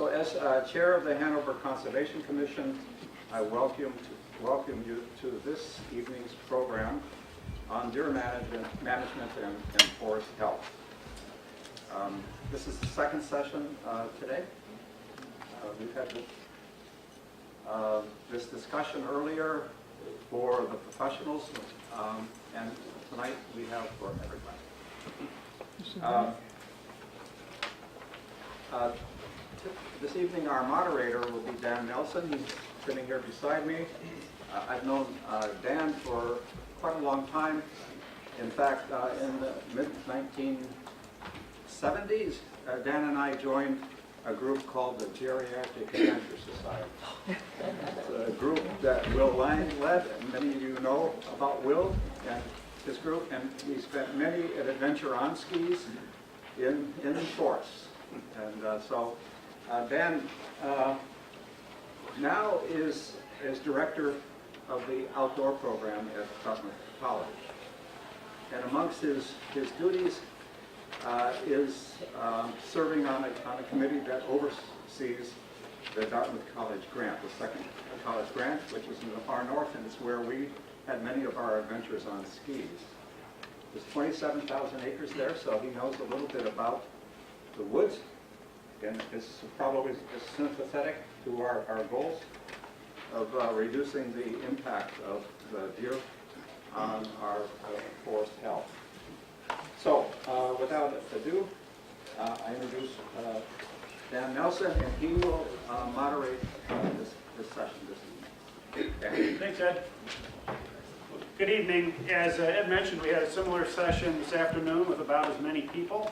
So as Chair of the Hanover Conservation Commission, I welcome you to this evening's program on deer management and forest health. This is the second session today. We've had this discussion earlier for the professionals, and tonight we have for everybody. This evening our moderator will be Dan Nelson. He's sitting here beside me. I've known Dan for quite a long time. In fact, in the mid-1970s, Dan and I joined a group called the Geriatric Adventure Society. It's a group that Will Lang led, and many of you know about Will and his group, and we spent many an adventure on skis in the forests. And so Dan now is director of the outdoor program at Dartmouth College. And amongst his duties is serving on a committee that oversees the Dartmouth College grant, the second college grant, which is in the far north, and it's where we had many of our adventures on skis. There's 27,000 acres there, so he knows a little bit about the woods, and is probably sympathetic to our goals of reducing the impact of the deer on our forest health. So, without ado, I introduce Dan Nelson, and he will moderate this session this evening. Thanks, Ed. Good evening. As Ed mentioned, we had a similar session this afternoon with about as many people,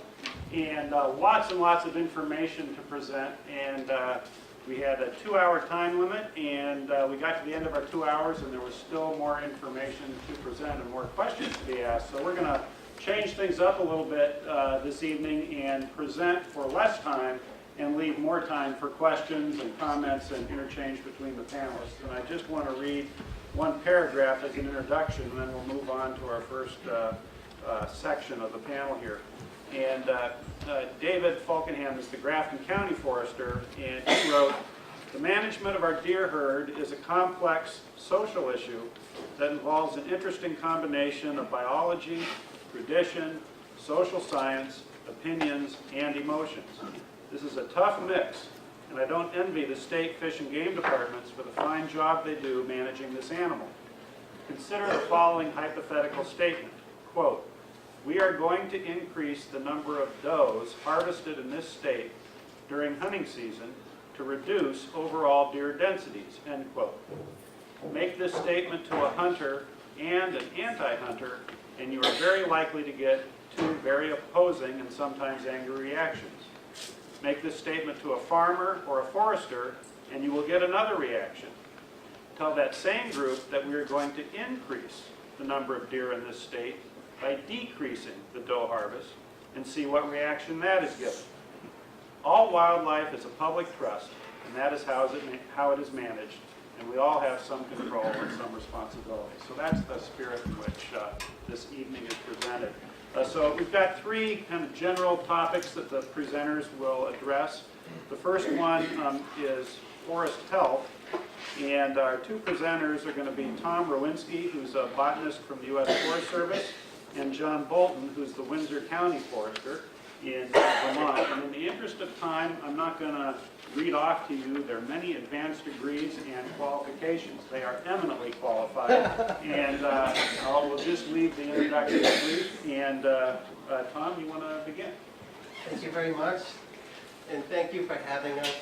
and lots of information to present. And we had a 2-hour time limit, and we got to the end of our 2 hours, and there was still more information to present and more questions to be asked. So we're going to change things up a little bit this evening and present for less time and leave more time for questions and comments and interchange between the panelists. And I just want to read one paragraph as an introduction, and then we'll move on to our first section of the panel here. And David Falkenham is the Grafton County Forester, and he wrote, "The management of our deer herd is a complex social issue that involves an interesting combination of biology, tradition, social science, opinions, and emotions. This is a tough mix, and I don't envy the state fish and game departments for the fine job they do managing this animal. Consider the following hypothetical statement, quote, we are going to increase the number of does harvested in this state during hunting season to reduce overall deer densities, end quote. Make this statement to a hunter and an anti-hunter, and you are very likely to get two very opposing and sometimes angry reactions. Make this statement to a farmer or a forester, and you will get another reaction. Tell that same group that we are going to increase the number of deer in this state by decreasing the doe harvest, and see what reaction that is given. All wildlife is a public trust, and that is how it is managed, and we all have some control and some responsibility." So that's the spirit in which this evening is presented. So we've got three kind of general topics that the presenters will address. The first one is forest health, and our two presenters are going to be Tom Rowinski, who's a botanist from the U.S. Forest Service, and John Bolton, who's the Windsor County Forester in Vermont. And in the interest of time, I'm not going to read off to you their many advanced degrees and qualifications. They are eminently qualified, and we'll just leave the introduction brief. And Tom, you want to begin? Thank you very much, and thank you for having us.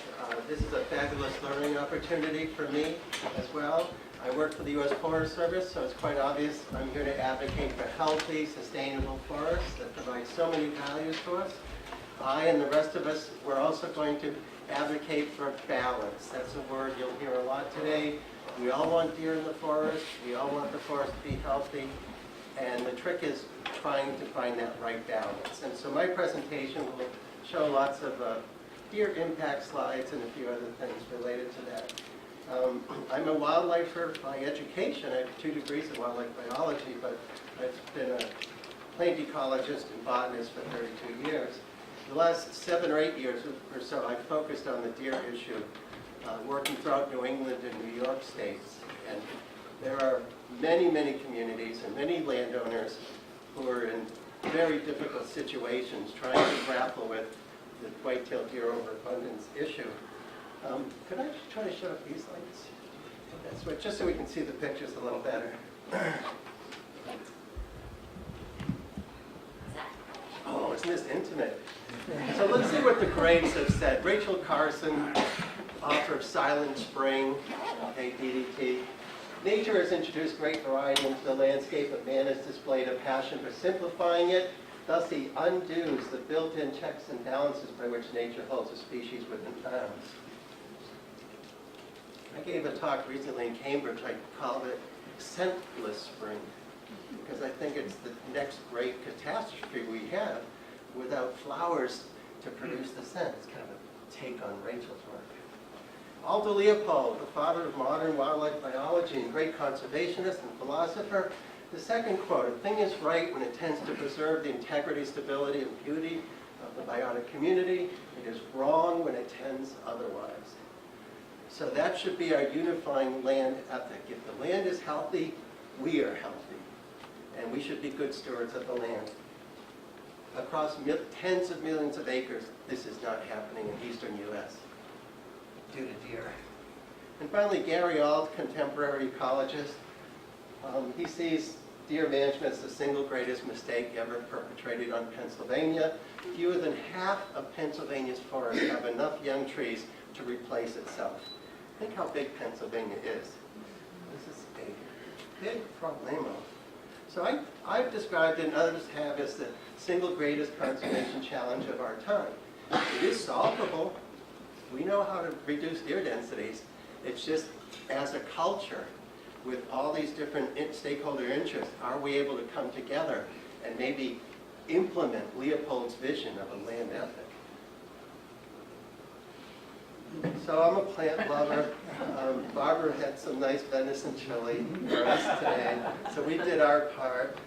This is a fabulous learning opportunity for me as well. I work for the U.S. Forest Service, so it's quite obvious I'm here to advocate for healthy, sustainable forests that provide so many values to us. I and the rest of us, we're also going to advocate for balance. That's a word you'll hear a lot today. We all want deer in the forest. We all want the forest to be healthy. And the trick is trying to find that right balance. And so my presentation will show lots of deer impact slides and a few other things related to that. I'm a wildlifer by education. I have 2 degrees in wildlife biology, but I've been a plant ecologist and botanist for 32 years. The last 7 or 8 years or so, I've focused on the deer issue, working throughout New England and New York states. And there are many, many communities and many landowners who are in very difficult situations trying to grapple with the white-tailed deer overabundance issue. Could I try to shut up these lights? That's what, just so we can see the pictures a little better. Oh, isn't this intimate? So let's see what the grades have said. Rachel Carson, author of Silent Spring, okay, DDT. Nature has introduced great variety into the landscape, but man has displayed a passion for simplifying it. Thus, he undoes the built-in checks and balances by which nature holds a species within bounds. I gave a talk recently in Cambridge. I called it Scentless Spring, because I think it's the next great catastrophe we have without flowers to produce the scent. It's kind of a take on Rachel's work. Aldo Leopold, the father of modern wildlife biology and great conservationist and philosopher. The second quote, "A thing is right when it tends to preserve the integrity, stability, and beauty of the biotic community. It is wrong when it tends otherwise." So that should be our unifying land ethic. If the land is healthy, we are healthy. And we should be good stewards of the land. Across tens of millions of acres, this is not happening in eastern U.S. due to deer. And finally, Gary Auld, contemporary ecologist, he sees deer management as the single greatest mistake ever perpetrated on Pennsylvania. Fewer than half of Pennsylvania's forests have enough young trees to replace itself. Think how big Pennsylvania is. This is a big problemo. So I've described it, and others have, as the single greatest conservation challenge of our time. It is solvable. We know how to reduce deer densities. It's just, as a culture, with all these different stakeholder interests, are we able to come together and maybe implement Leopold's vision of a land ethic? So I'm a plant lover. Barbara had some nice venison chili for us today, so we did our part.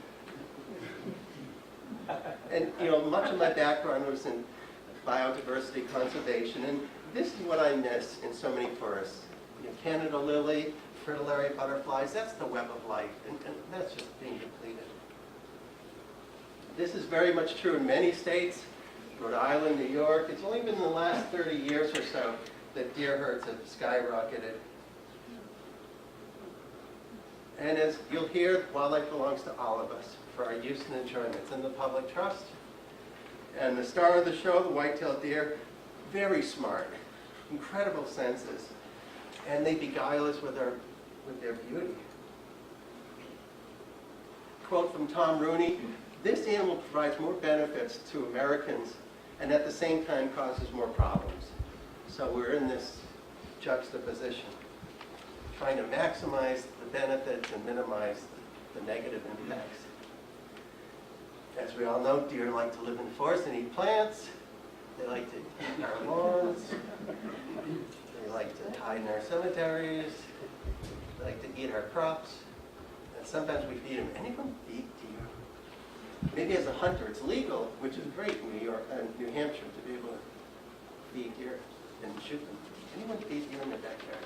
And much of my background was in biodiversity conservation, and this is what I miss in so many forests. Canada lily, fritillary butterflies, that's the web of life, and that's just being depleted. This is very much true in many states, Rhode Island, New York. It's only been in the last 30 years or so that deer herds have skyrocketed. And as you'll hear, wildlife belongs to all of us for our use and enjoyment. It's in the public trust. And the star of the show, the white-tailed deer, very smart, incredible senses, and they beguile us with their beauty. Quote from Tom Rooney, "This animal provides more benefits to Americans and at the same time causes more problems." So we're in this juxtaposition, trying to maximize the benefits and minimize the negative impacts. As we all know, deer like to live in the forest and eat plants. They like to eat our lawns. They like to hide in our cemeteries. They like to eat our crops. And sometimes we feed them. Anyone feed deer? Maybe as a hunter, it's legal, which is great in New York and New Hampshire to be able to feed deer and shoot them. Anyone feed deer in their backyard?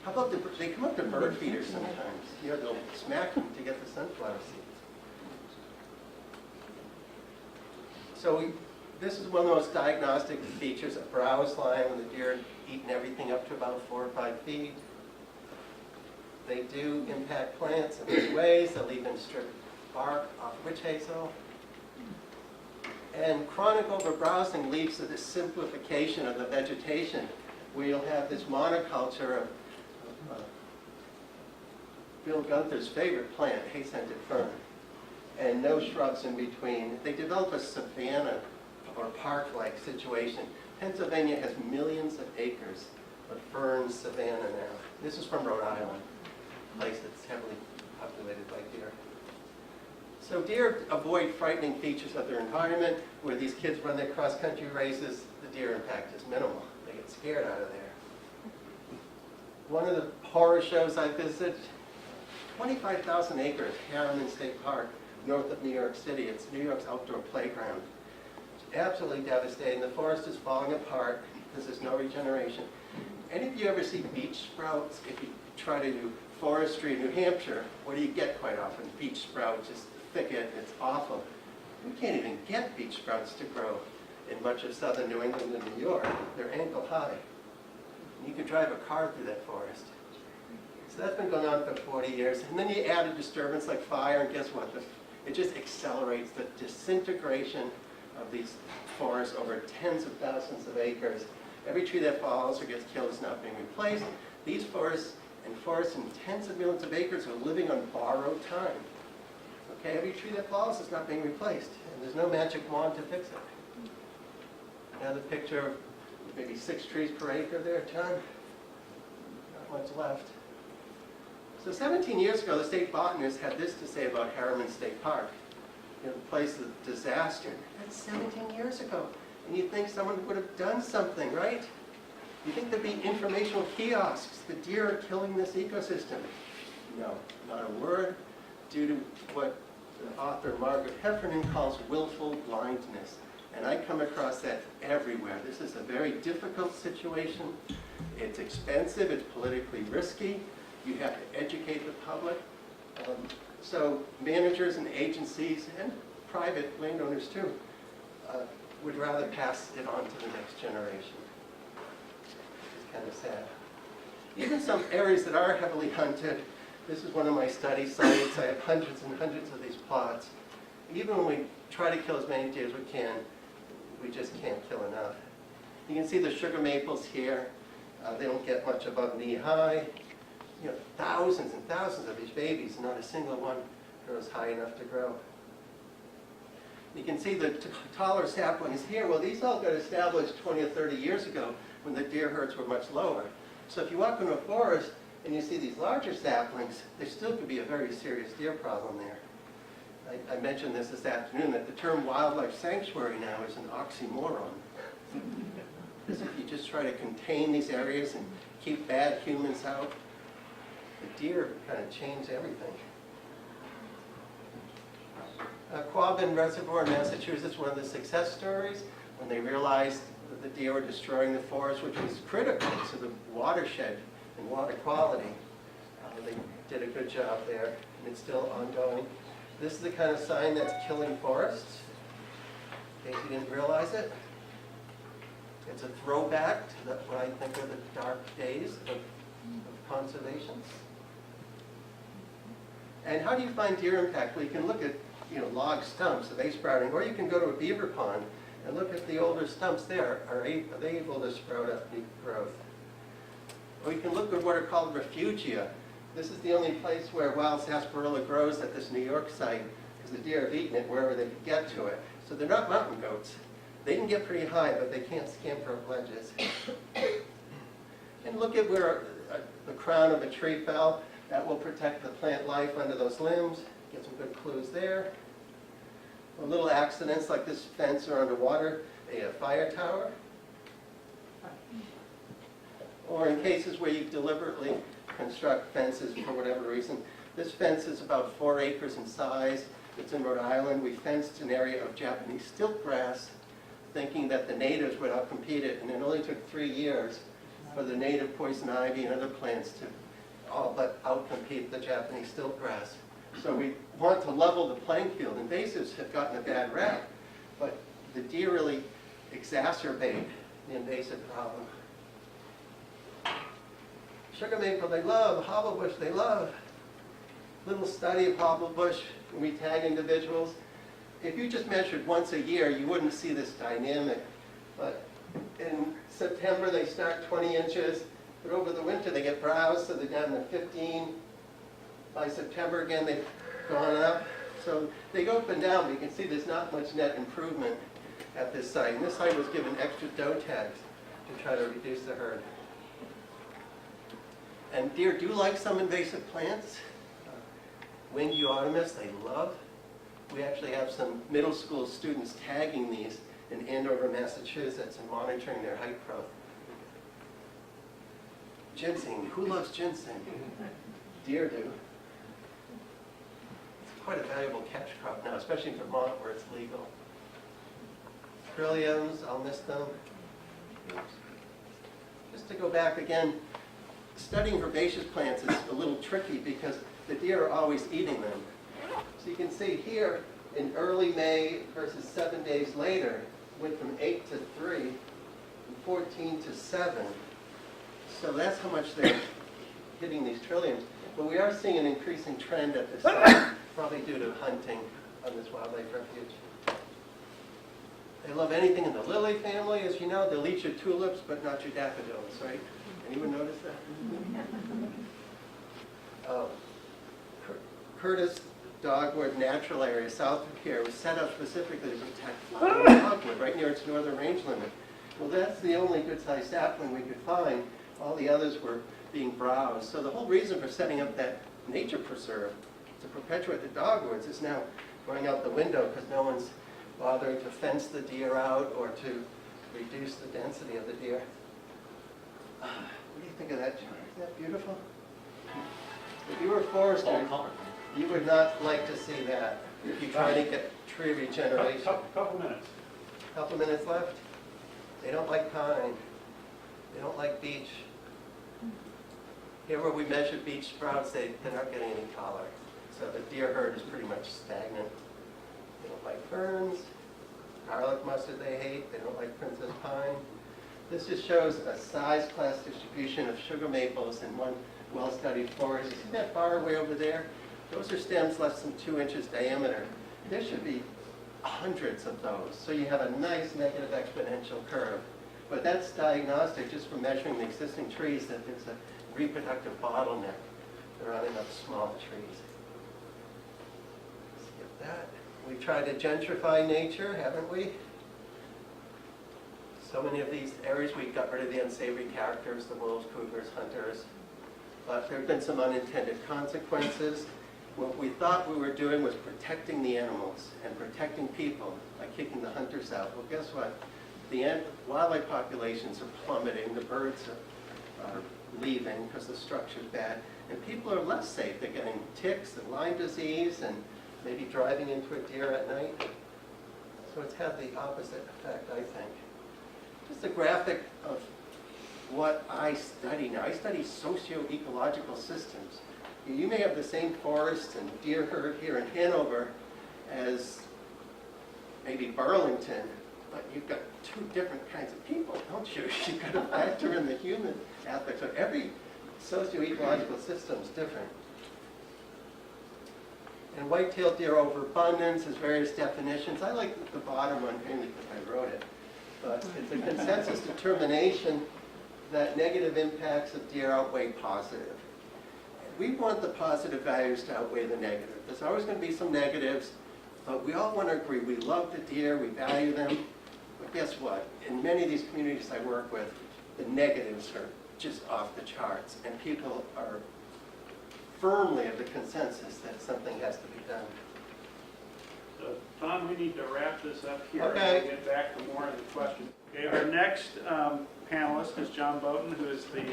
How about they come up to bird feeders sometimes. They'll smack them to get the sunflower seeds. So this is one of the most diagnostic features of browse line when the deer eating everything up to about 4 or 5 feet. They do impact plants in many ways. They'll even strip bark off witch hazel. And chronic overbrowsing leads to this simplification of the vegetation, where you'll have this monoculture of Bill Gunther's favorite plant, hay-scented fern, and no shrubs in between. They develop a savanna or park-like situation. Pennsylvania has millions of acres of fern savanna now. This is from Rhode Island, a place that's heavily populated by deer. So deer avoid frightening features of their environment. Where these kids run their cross-country races, the deer impact is minimal. They get scared out of there. One of the horror shows I visited, 25,000 acres, Harriman State Park, north of New York City. It's New York's outdoor playground. absolutely devastating. The forest is falling apart because there's no regeneration. Any of you ever see beech sprouts? If you try to do forestry in New Hampshire, what do you get quite often? Beech sprouts, just thicket, it's awful. We can't even get beech sprouts to grow in much of southern New England and New York. They're ankle high. And you could drive a car through that forest. So that's been going on for 40 years. And then you add a disturbance like fire, and guess what? It just accelerates the disintegration of these forests over tens of thousands of acres. Every tree that falls or gets killed is not being replaced. These forests and forests in tens of millions of acres are living on borrowed time. Okay, every tree that falls is not being replaced, and there's no magic wand to fix it. Another picture of maybe 6 trees per acre there, John. Not much left. So 17 years ago, the state botanist had this to say about Harriman State Park. You know, the place of disaster. That's 17 years ago. And you'd think someone would have done something, right? You think there'd be informational kiosks. The deer are killing this ecosystem. No, not a word, due to what the author Margaret Heffernan calls willful blindness. And I come across that everywhere. This is a very difficult situation. It's expensive, it's politically risky. You have to educate the public. So managers and agencies and private landowners too would rather pass it on to the next generation. It's kind of sad. Even some areas that are heavily hunted, this is one of my study sites. I have hundreds and hundreds of these plots. Even when we try to kill as many deer as we can, we just can't kill enough. You can see the sugar maples here. They don't get much above knee high. You know, thousands and thousands of these babies, and not a single one grows high enough to grow. You can see the taller saplings here. Well, these all got established 20 or 30 years ago when the deer herds were much lower. So if you walk into a forest and you see these larger saplings, there still could be a very serious deer problem there. I mentioned this afternoon, that the term wildlife sanctuary now is an oxymoron. Because if you just try to contain these areas and keep bad humans out, the deer kind of change everything. Quabbin Reservoir in Massachusetts, one of the success stories, when they realized that the deer were destroying the forest, which was critical to the watershed and water quality. They did a good job there, and it's still ongoing. This is the kind of sign that's killing forests, in case you didn't realize it. It's a throwback to what I think are the dark days of conservation. And how do you find deer impact? Well, you can look at log stumps, are they sprouting? Or you can go to a beaver pond and look at the older stumps there. Are they able to sprout up new growth? Or you can look at what are called refugia. This is the only place where wild sarsaparilla grows at this New York site, because the deer have eaten it wherever they could get to it. So they're not mountain goats. They can get pretty high, but they can't scamper up ledges. And look at where the crown of a tree fell. That will protect the plant life under those limbs. Get some good clues there. Little accidents like this fence or underwater, a fire tower. Or in cases where you deliberately construct fences for whatever reason. This fence is about 4 acres in size. It's in Rhode Island. We fenced an area of Japanese stilt grass, thinking that the natives would outcompete it, and it only took 3 years for the native poison ivy and other plants to all but outcompete the Japanese stilt grass. So we want to level the playing field. Invasives have gotten a bad rap, but the deer really exacerbate the invasive problem. Sugar maple they love, hobblebush they love. Little study of hobblebush when we tag individuals. If you just measured once a year, you wouldn't see this dynamic. But in September they start 20 inches, but over the winter they get browse, so they're down to 15. By September again they've gone up. So they go up and down, but you can see there's not much net improvement at this site. And this site was given extra doe tags to try to reduce the herd. And deer do like some invasive plants. Winged euonymus they love. We actually have some middle school students tagging these in Andover, Massachusetts, and monitoring their height growth. Ginseng. Who loves ginseng? Deer do. It's quite a valuable catch crop now, especially in Vermont where it's legal. trilliums, I'll miss them. Oops. Just to go back again, studying herbaceous plants is a little tricky because the deer are always eating them. So you can see here in early May versus 7 days later, went from 8 to 3 and 14 to 7. So that's how much they're hitting these trilliums. But we are seeing an increasing trend at this time, probably due to hunting on this wildlife refuge. They love anything in the lily family, as you know. They'll eat your tulips, but not your daffodils, right? Anyone notice that? Oh. Curtis Dogwood Natural Area south of here was set up specifically to protect flowering dogwood right near its northern range limit. Well, that's the only good-sized sapling we could find. All the others were being browsed. So the whole reason for setting up that nature preserve to perpetuate the dogwoods is now going out the window because no one's bothering to fence the deer out or to reduce the density of the deer. What do you think of that, John? Isn't that beautiful? If you were a forester, you would not like to see that if you try to get tree regeneration. Couple minutes. Couple minutes left. They don't like pine. They don't like beech. Here where we measured beech sprouts, they're not getting any collar. So the deer herd is pretty much stagnant. They don't like ferns. Garlic mustard they hate. They don't like princess pine. This just shows a size class distribution of sugar maples in one well-studied forest. You see that far away over there? Those are stems less than 2 inches diameter. There should be hundreds of those. So you have a nice negative exponential curve. But that's diagnostic just from measuring the existing trees that there's a reproductive bottleneck surrounding up small trees. Skip that. We tried to gentrify nature, haven't we? So many of these areas we got rid of the unsavory characters, the wolves, cougars, hunters. But there have been some unintended consequences. What we thought we were doing was protecting the animals and protecting people by kicking the hunters out. Well, guess what? The wildlife populations are plummeting. The birds are leaving because the structure's bad. And people are less safe. They're getting ticks and Lyme disease and maybe driving into a deer at night. So it's had the opposite effect, I think. Just a graphic of what I study now. I study socio-ecological systems. You may have the same forest and deer herd here in Hanover as maybe Burlington, but you've got two different kinds of people, don't you? You've got to factor in the human aspect. So every socio-ecological system is different. And white-tailed deer overabundance has various definitions. I like the bottom one mainly because I wrote it. But it's a consensus determination that negative impacts of deer outweigh positive. We want the positive values to outweigh the negative. There's always going to be some negatives, but we all want to agree. We love the deer, we value them, but guess what? In many of these communities I work with, the negatives are just off the charts, and people are firmly of the consensus that something has to be done. So, Tom, we need to wrap this up here. Okay. We'll get back to more of the questions. Okay, our next panelist is John Boughton, who is the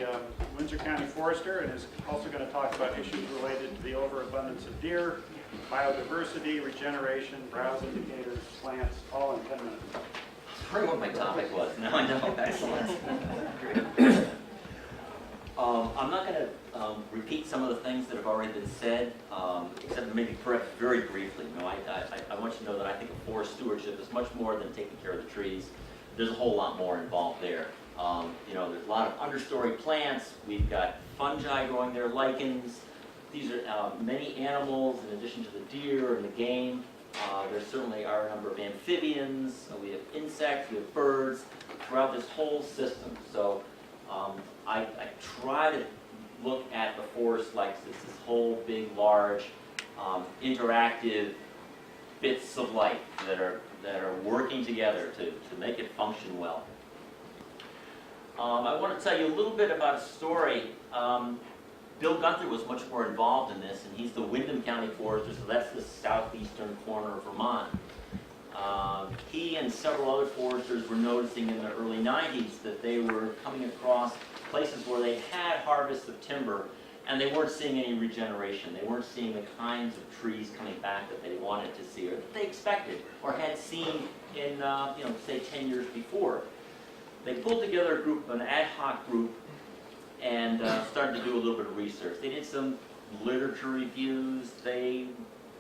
Windsor County Forester and is also going to talk about issues related to the overabundance of deer, biodiversity, regeneration, browse indicators, plants, all in 10 minutes. I heard what my topic was. Now I know. Excellent. Great. I'm not going to repeat some of the things that have already been said, except maybe perhaps very briefly. You know, I want you to know that I think forest stewardship is much more than taking care of the trees. There's a whole lot more involved there. You know, there's a lot of understory plants. We've got fungi growing there, lichens. These are many animals in addition to the deer and the game. There certainly are a number of amphibians. We have insects, we have birds throughout this whole system. So I try to look at the forest like this whole big, large, interactive bits of life that are working together to make it function well. I want to tell you a little bit about a story. Bill Gunther was much more involved in this, and he's the Windham County Forester, so that's the southeastern corner of Vermont. He and several other foresters were noticing in the early 90s that they were coming across places where they had harvests of timber, and they weren't seeing any regeneration. They weren't seeing the kinds of trees coming back that they wanted to see or that they expected or had seen in, say 10 years before. They pulled together a group, an ad hoc group, and started to do a little bit of research. They did some literature reviews. They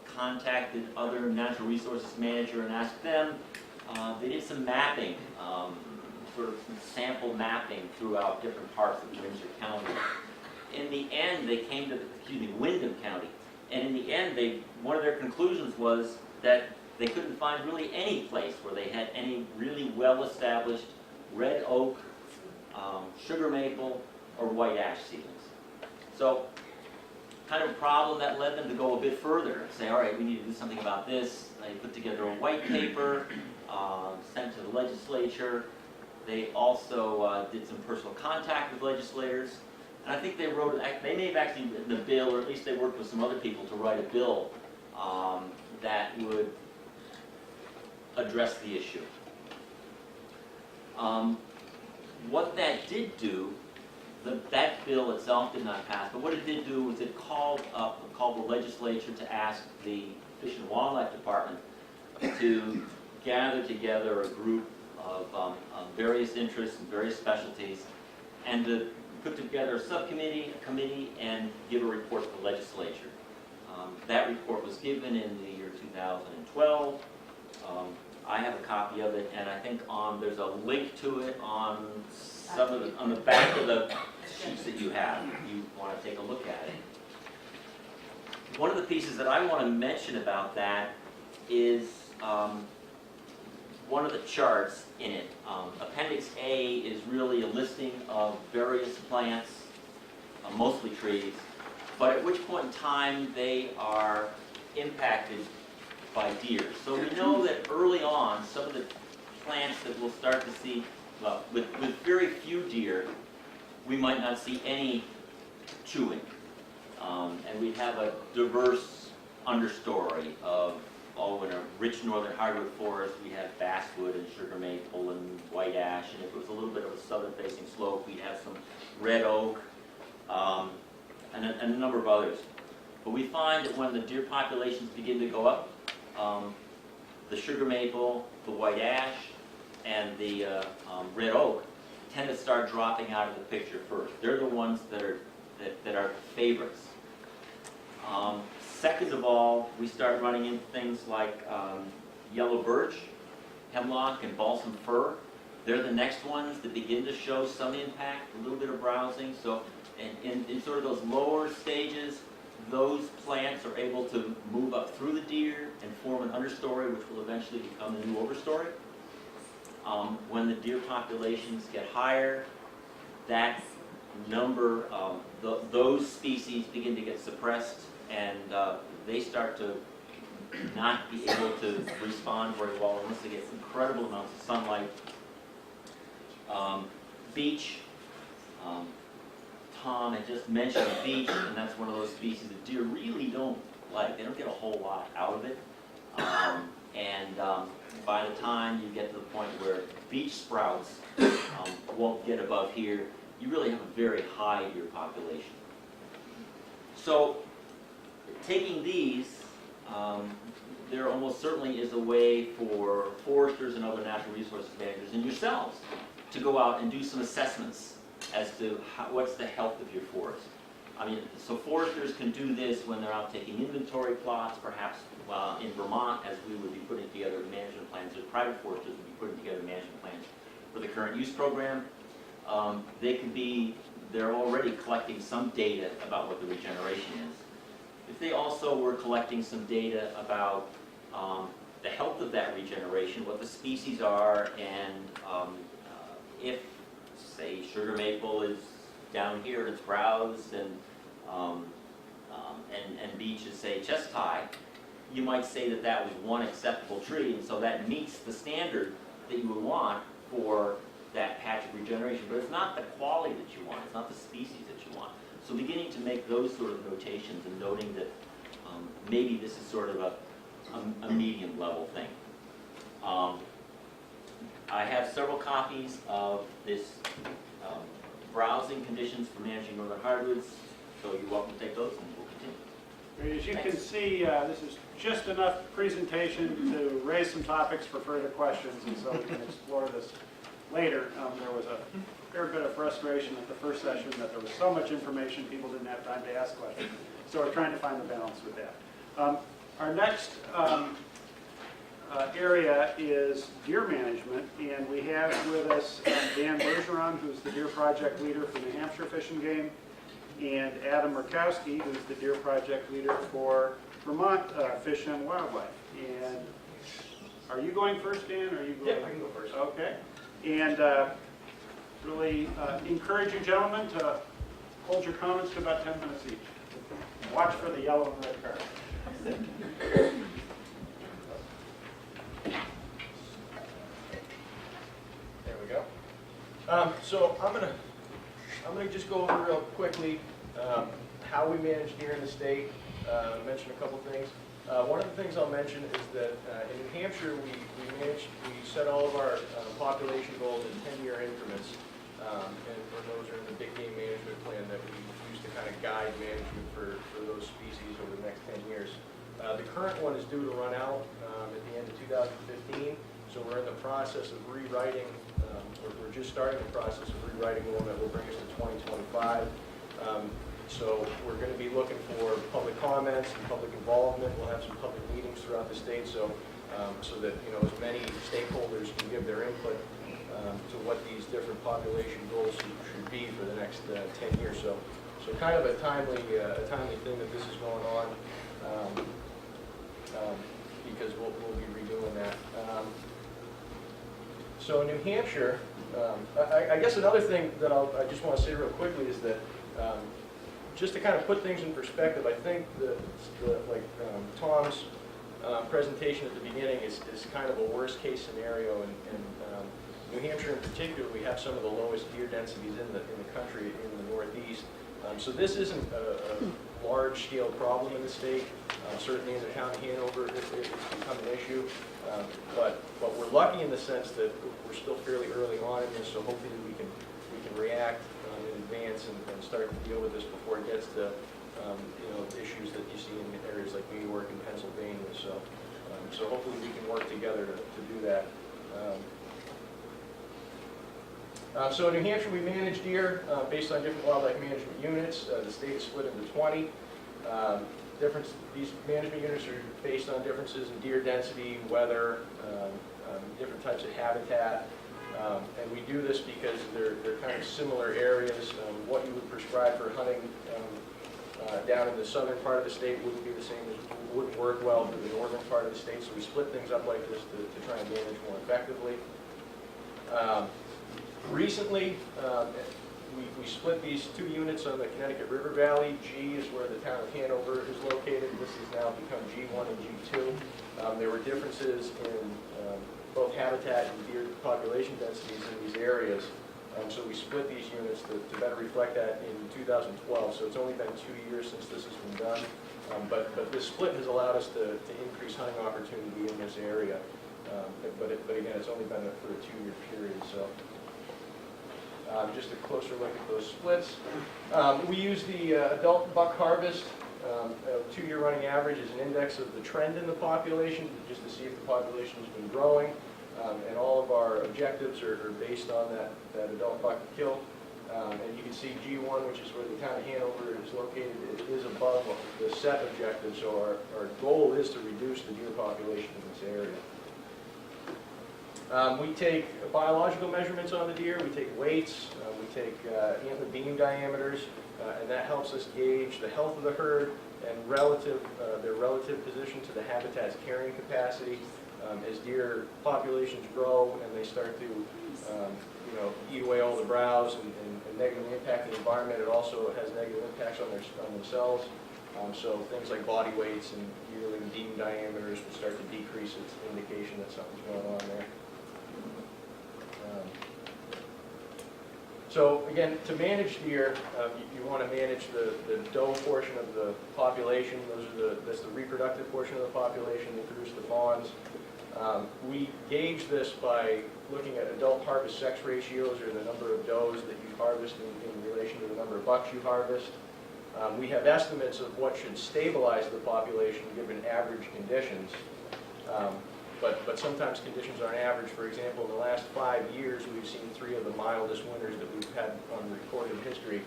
contacted other natural resources manager and asked them. They did some mapping, sort of some sample mapping throughout different parts of Windsor County. In the end, they came to, Windham County. And in the end, one of their conclusions was that they couldn't find really any place where they had any really well-established red oak, sugar maple, or white ash seedlings. So, kind of a problem that led them to go a bit further and say, all right, we need to do something about this. They put together a white paper, sent to the legislature. They also did some personal contact with legislators. And I think they may have actually written a bill, or at least they worked with some other people to write a bill that would address the issue. What that did do, that bill itself did not pass, but what it did do was it called the legislature to ask the Fish and Wildlife Department to gather together a group of various interests and various specialties, and to put together a subcommittee, a committee, and give a report to the legislature. That report was given in the year 2012. I have a copy of it, and I think there's a link to it on on the back of the sheets that you have, if you want to take a look at it. One of the pieces that I want to mention about that is one of the charts in it. Appendix A is really a listing of various plants, mostly trees, but at which point in time they are impacted by deer. So we know that early on, some of the plants that we'll start to see, well, with very few deer, we might not see any chewing. And we have a diverse understory of, in a rich northern hardwood forest, we have basswood and sugar maple and white ash, and if it was a little bit of a southern-facing slope, we'd have some red oak, and a number of others. But we find that when the deer populations begin to go up, the sugar maple, the white ash, and the red oak tend to start dropping out of the picture first. They're the ones that are favorites. Second of all, we start running into things like yellow birch, hemlock, and balsam fir. They're the next ones that begin to show some impact, a little bit of browsing. So in sort of those lower stages, those plants are able to move up through the deer and form an understory, which will eventually become the new overstory. When the deer populations get higher, that number, those species begin to get suppressed, and they start to not be able to respond very well unless they get incredible amounts of sunlight. Beech, Tom had just mentioned beech, and that's one of those species that deer really don't like. They don't get a whole lot out of it. By the time you get to the point where beech sprouts won't get above here, you really have a very high deer population. So, taking these, there almost certainly is a way for foresters and other natural resources managers and yourselves to go out and do some assessments as to what's the health of your forest. So foresters can do this when they're out taking inventory plots, perhaps in Vermont, as we would be putting together management plans, or private foresters would be putting together management plans for the current use program. They're already collecting some data about what the regeneration is. If they also were collecting some data about the health of that regeneration, what the species are, and if, say, sugar maple is down here, it's browsed, and beech is, say, chest high, you might say that that was one acceptable tree, and so that meets the standard that you would want for that patch of regeneration. But it's not the quality that you want, it's not the species that you want. So beginning to make those sort of notations and noting that maybe this is sort of a medium level thing. I have several copies of this browsing conditions for managing northern hardwoods. So you're welcome to take those, and we'll continue. As you can see, this is just enough presentation to raise some topics for further questions, and so we can explore this later. There was a fair bit of frustration at the first session that there was so much information people didn't have time to ask questions. So we're trying to find the balance with that. Our next area is deer management, and we have with us Dan Bergeron, who's the deer project leader for New Hampshire Fish and Game, and Adam Murkowski, who's the deer project leader for Vermont Fish and Wildlife. And are you going first, Dan, or are you going? Yeah, I can go first. Okay. And really encourage you gentlemen to hold your comments to about 10 minutes each. Watch for the yellow and red card. There we go. So I'm gonna just go over real quickly how we manage deer in the state. Mention a couple things. One of the things I'll mention is that in New Hampshire we set all of our population goals in 10-year increments, and those are in the big game management plan that we use to kind of guide management for those species over the next 10 years. The current one is due to run out at the end of 2015, so we're in the process of rewriting, we're just starting the process of rewriting one that will bring us to 2025. So we're going to be looking for public comments and public involvement. We'll have some public meetings throughout the state, so that as many stakeholders can give their input to what these different population goals should be for the next 10 years. So kind of a timely thing that this is going on, because we'll be redoing that. So in New Hampshire, I guess another thing that I just want to say real quickly is that just to kind of put things in perspective, I think Tom's presentation at the beginning is kind of a worst case scenario. In New Hampshire in particular, we have some of the lowest deer densities in the country in the Northeast. So this isn't a large-scale problem in the state. Certainly in the town of Hanover, it's become an issue. But we're lucky in the sense that we're still fairly early on in this, so hopefully we can react in advance and start to deal with this before it gets to issues that you see in areas like New York and Pennsylvania. So hopefully we can work together to do that. So in New Hampshire, we manage deer based on different wildlife management units. The state is split into 20. These management units are based on differences in deer density, weather, different types of habitat. And we do this because they're kind of similar areas. What you would prescribe for hunting down in the southern part of the state wouldn't be the same as wouldn't work well for the northern part of the state. So we split things up like this to try and manage more effectively. Recently, we split these two units on the Connecticut River Valley. G is where the town of Hanover is located. This has now become G1 and G2. There were differences in both habitat and deer population densities in these areas. So we split these units to better reflect that in 2012. So it's only been 2 years since this has been done. But this split has allowed us to increase hunting opportunity in this area. But again, it's only been for a 2-year period. So just a closer look at those splits. We use the adult buck harvest, a 2-year running average as an index of the trend in the population, just to see if the population has been growing. And all of our objectives are based on that adult buck kill. And you can see G1, which is where the town of Hanover is located, it is above the set objective. So our goal is to reduce the deer population in this area. We take biological measurements on the deer. We take weights. We take antler beam diameters, and that helps us gauge the health of the herd and their relative position to the habitat's carrying capacity. As deer populations grow and they start to eat away all the browse and negatively impact the environment, it also has negative impacts on themselves. So things like body weights and yearling beam diameters will start to decrease its indication that something's going on there. So again, to manage deer, you want to manage the doe portion of the population. That's the reproductive portion of the population that produce the fawns. We gauge this by looking at adult harvest sex ratios, or the number of does that you harvest in relation to the number of bucks you harvest. We have estimates of what should stabilize the population given average conditions. But sometimes conditions aren't average. For example, in the last 5 years, we've seen 3 of the mildest winters that we've had on recorded history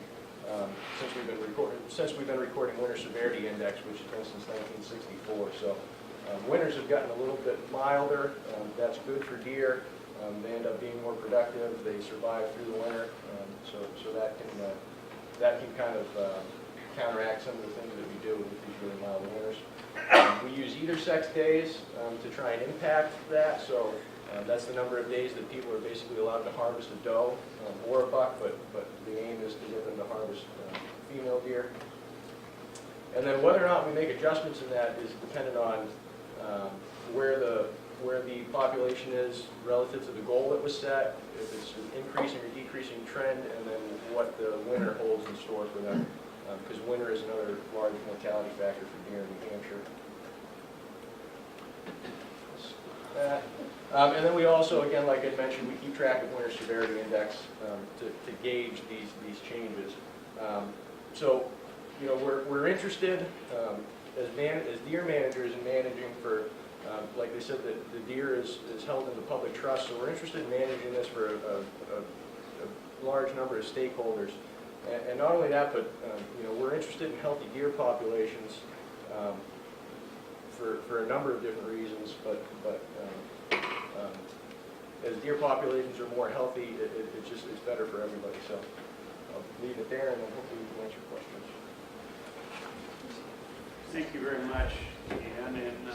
since we've been recording winter severity index, which has been since 1964. So winters have gotten a little bit milder. That's good for deer. They end up being more productive. They survive through the winter. So that can kind of counteract some of the things that we do with these really mild winters. We use either sex days to try and impact that. So that's the number of days that people are basically allowed to harvest a doe or a buck, but the aim is to get them to harvest female deer. And then whether or not we make adjustments in that is dependent on where the population is relative to the goal that was set, if it's an increasing or decreasing trend, and then what the winter holds in store for them. Because winter is another large mortality factor for deer in New Hampshire. And then we also, again, like I mentioned, we keep track of winter severity index to gauge these changes. So, you know, we're interested as deer managers in managing for, like they said, that the deer is held in the public trust. So we're interested in managing this for a large number of stakeholders. And not only that, but you know, we're interested in healthy deer populations for a number of different reasons. But as deer populations are more healthy, it's better for everybody. So I'll leave it there, and then hopefully we can answer questions. Thank you very much, Dan. And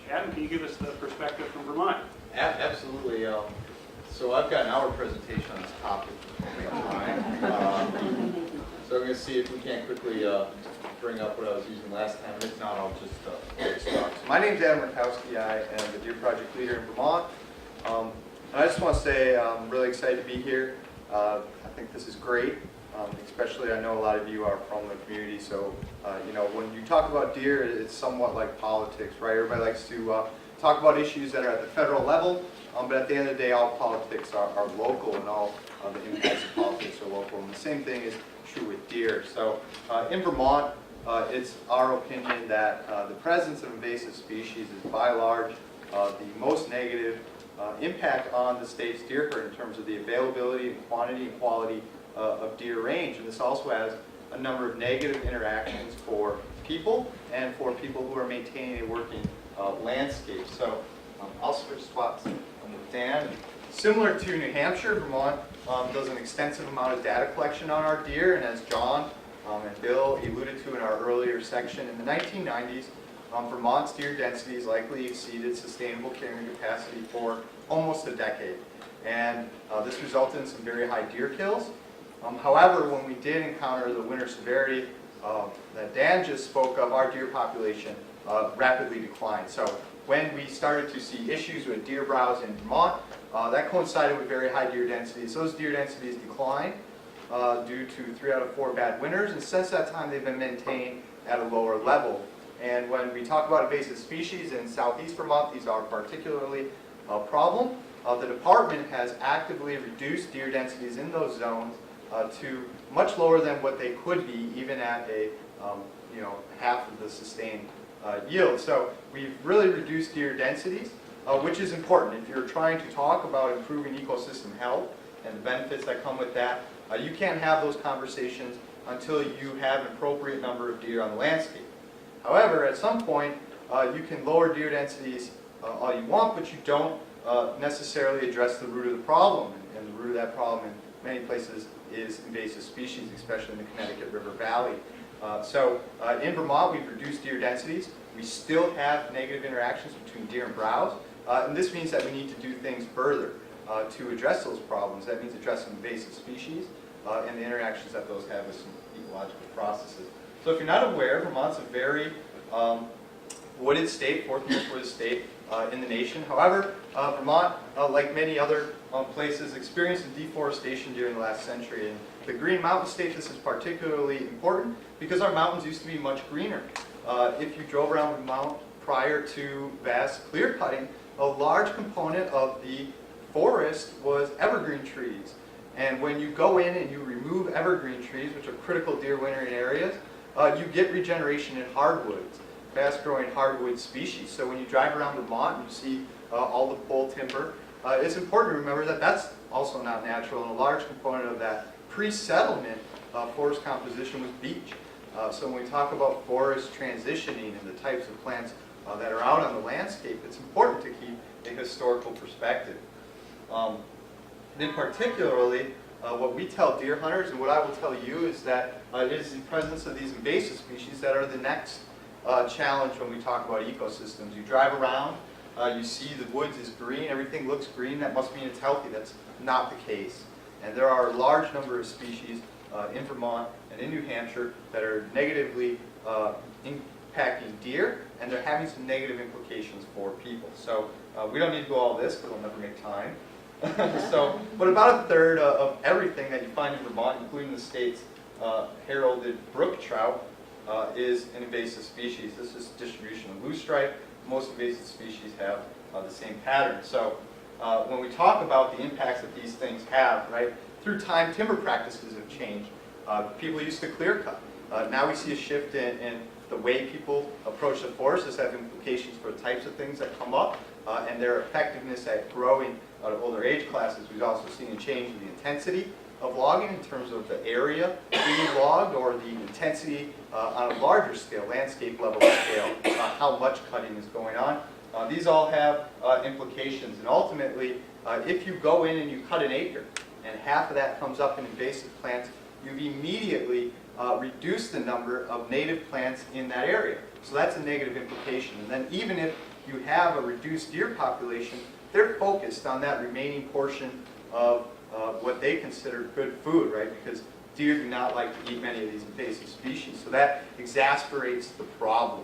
Adam, can you give us the perspective from Vermont? Absolutely. So I've got an hour presentation on this topic. So I'm going to see if we can't quickly bring up what I was using last time. If not, I'll just start. So my name's Adam Rakowski. I am the Deer Project leader in Vermont. And I just want to say I'm really excited to be here. I think this is great. Especially, I know a lot of you are from the community, so you know, when you talk about deer, it's somewhat like politics, right? Everybody likes to talk about issues that are at the federal level, but at the end of the day, all politics are local, and all the impacts of politics are local. And the same thing is true with deer. So in Vermont, it's our opinion that the presence of invasive species is by large the most negative impact on the state's deer herd in terms of the availability and quantity and quality of deer range. And this also has a number of negative interactions for people and for people who are maintaining a working landscape. So I'll switch spots with Dan. Similar to New Hampshire, Vermont does an extensive amount of data collection on our deer, and as John and Bill alluded to in our earlier section, in the 1990s, Vermont's deer densities likely exceeded sustainable carrying capacity for almost a decade. And this resulted in some very high deer kills. However, when we did encounter the winter severity that Dan just spoke of, our deer population rapidly declined. So when we started to see issues with deer browse in Vermont, that coincided with very high deer densities. Those deer densities declined due to 3 out of 4 bad winters, and since that time they've been maintained at a lower level. And when we talk about invasive species in southeast Vermont, these are particularly a problem. The department has actively reduced deer densities in those zones to much lower than what they could be, even at a half of the sustained yield. So we've really reduced deer densities, which is important. If you're trying to talk about improving ecosystem health and the benefits that come with that, you can't have those conversations until you have an appropriate number of deer on the landscape. However, at some point, you can lower deer densities all you want, but you don't necessarily address the root of the problem. And the root of that problem in many places is invasive species, especially in the Connecticut River Valley. In Vermont, we've reduced deer densities. We still have negative interactions between deer and browse, and this means that we need to do things further to address those problems. That means addressing invasive species and the interactions that those have with some ecological processes. So if you're not aware, Vermont's a very wooded state, 4th most wooded state in the nation. However, Vermont, like many other places, experienced deforestation during the last century. And the Green Mountain State, this is particularly important because our mountains used to be much greener. If you drove around Vermont prior to vast clear cutting, a large component of the forest was evergreen trees. And when you go in and you remove evergreen trees, which are critical deer wintering areas, you get regeneration in hardwoods, fast-growing hardwood species. So when you drive around Vermont and you see all the pole timber, it's important to remember that that's also not natural, and a large component of that pre-settlement forest composition was beech. So when we talk about forest transitioning and the types of plants that are out on the landscape, it's important to keep a historical perspective. And in particularly, what we tell deer hunters, and what I will tell you, is that it is the presence of these invasive species that are the next challenge when we talk about ecosystems. You drive around, you see the woods is green, everything looks green, that must mean it's healthy. That's not the case. And there are a large number of species in Vermont and in New Hampshire that are negatively impacting deer, and they're having some negative implications for people. So we don't need to go all this because we'll never make time. But about a third of everything that you find in Vermont, including the state's heralded brook trout, is an invasive species. This is distribution of loosestrife. Most invasive species have the same pattern. So when we talk about the impacts that these things have, right, through time, timber practices have changed. People used to clear cut. Now we see a shift in the way people approach the forest. This has implications for the types of things that come up and their effectiveness at growing out of older age classes. We've also seen a change in the intensity of logging in terms of the area being logged, or the intensity on a larger scale, landscape level scale, how much cutting is going on. These all have implications, and ultimately, if you go in and you cut an acre, and half of that comes up in invasive plants, you've immediately reduced the number of native plants in that area. So that's a negative implication. And then even if you have a reduced deer population, they're focused on that remaining portion of what they consider good food, right? Because deer do not like to eat many of these invasive species. So that exasperates the problem.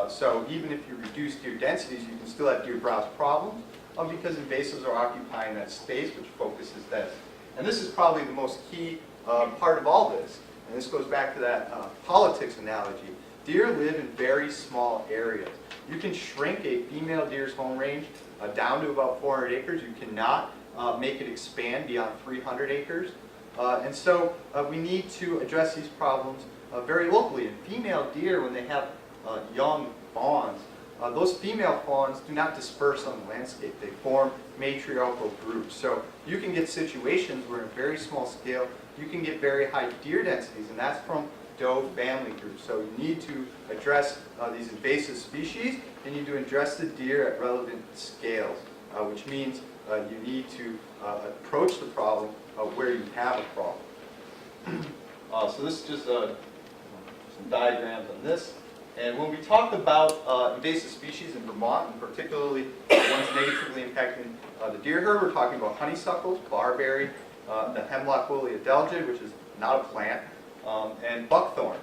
So even if you reduce deer densities, you can still have deer browse problems because invasives are occupying that space, which focuses this. And this is probably the most key part of all this. And this goes back to that politics analogy. Deer live in very small areas. You can shrink a female deer's home range down to about 400 acres. You cannot make it expand beyond 300 acres. And so we need to address these problems very locally. And female deer, when they have young fawns, those female fawns do not disperse on the landscape. They form matriarchal groups. So you can get situations where in very small scale, you can get very high deer densities, and that's from doe family groups. So you need to address these invasive species, and you need to address the deer at relevant scales, which means you need to approach the problem where you have a problem. So this is just some diagrams on this. And when we talk about invasive species in Vermont, and particularly ones negatively impacting the deer herd, we're talking about honeysuckles, barberry, the hemlock woolly adelgid, which is not a plant, and buckthorn.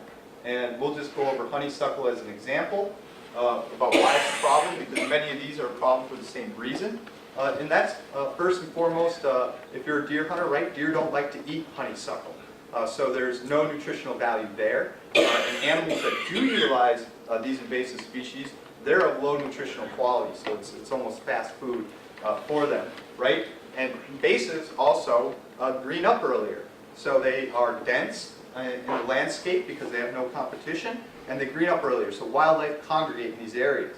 And we'll just go over honeysuckle as an example about why it's a problem, because many of these are a problem for the same reason. And that's first and foremost, if you're a deer hunter, right, deer don't like to eat honeysuckle. So there's no nutritional value there. And animals that do utilize these invasive species, they're of low nutritional quality, so it's almost fast food for them, right? And invasives also green up earlier. So they are dense in the landscape because they have no competition, and they green up earlier. So wildlife congregate in these areas.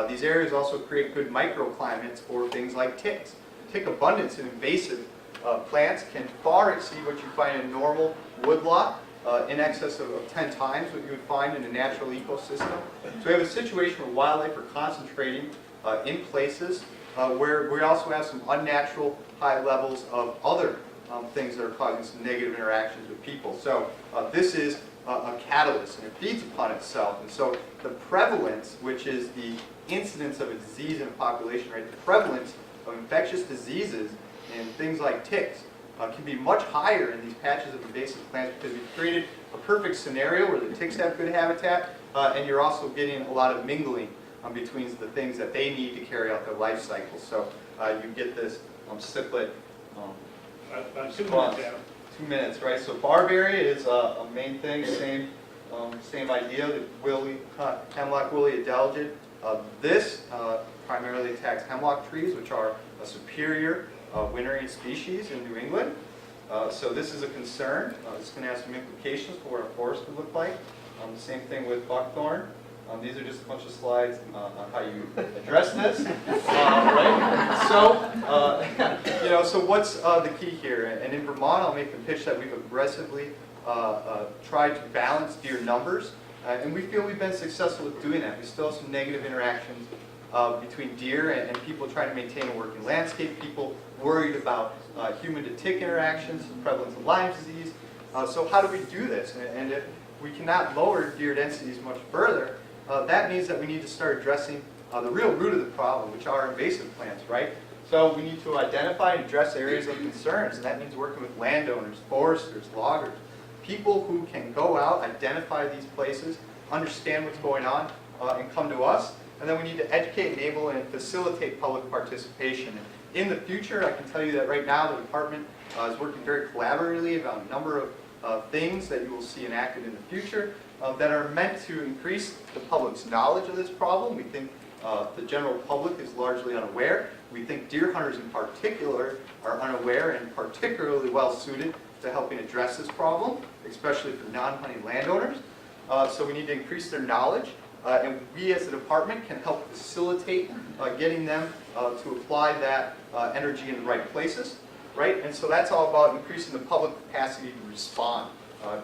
These areas also create good microclimates for things like ticks. Tick abundance in invasive plants can far exceed what you find in normal woodlot, in excess of 10 times what you would find in a natural ecosystem. So we have a situation where wildlife are concentrating in places where we also have some unnatural high levels of other things that are causing some negative interactions with people. So this is a catalyst, and it feeds upon itself. And so the prevalence, which is the incidence of a disease in a population, right? The prevalence of infectious diseases and things like ticks can be much higher in these patches of invasive plants because we've created a perfect scenario where the ticks have good habitat, and you're also getting a lot of mingling between the things that they need to carry out their life cycle. So you get this ciplet About 2 response. minutes, 2 minutes, right? So barberry is a main thing, same idea, the hemlock woolly adelgid. This primarily attacks hemlock trees, which are a superior wintering species in New England. So this is a concern. It's going to have some implications for what our forest would look like. The same thing with buckthorn. These are just a bunch of slides on how you address this, right? So, so what's the key here? And in Vermont, I'll make the pitch that we've aggressively tried to balance deer numbers, and we feel we've been successful with doing that. We still have some negative interactions between deer and people trying to maintain a working landscape, people worried about human-to-tick interactions, the prevalence of Lyme disease. So how do we do this? And if we cannot lower deer densities much further, that means that we need to start addressing the real root of the problem, which are invasive plants, right? So we need to identify and address areas of concerns, and that means working with landowners, foresters, loggers, people who can go out, identify these places, understand what's going on, and come to us. And then we need to educate, enable, and facilitate public participation. In the future, I can tell you that right now the department is working very collaboratively on a number of things that you will see enacted in the future that are meant to increase the public's knowledge of this problem. We think the general public is largely unaware. We think deer hunters in particular are unaware and particularly well suited to helping address this problem, especially for non-hunting landowners. So we need to increase their knowledge. And we as a department can help facilitate getting them to apply that energy in the right places, right? And so that's all about increasing the public capacity to respond,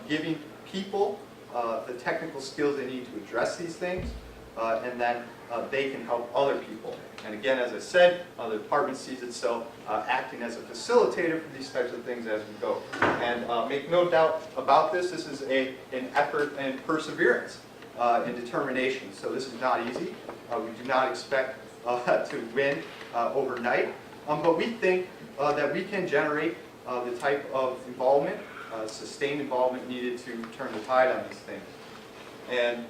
giving people the technical skills they need to address these things, and then they can help other people. And again, as I said, the department sees itself acting as a facilitator for these types of things as we go. And make no doubt about this, this is an effort and perseverance. And determination. So this is not easy. We do not expect to win overnight. But we think that we can generate the type of involvement, sustained involvement needed to turn the tide on these things. And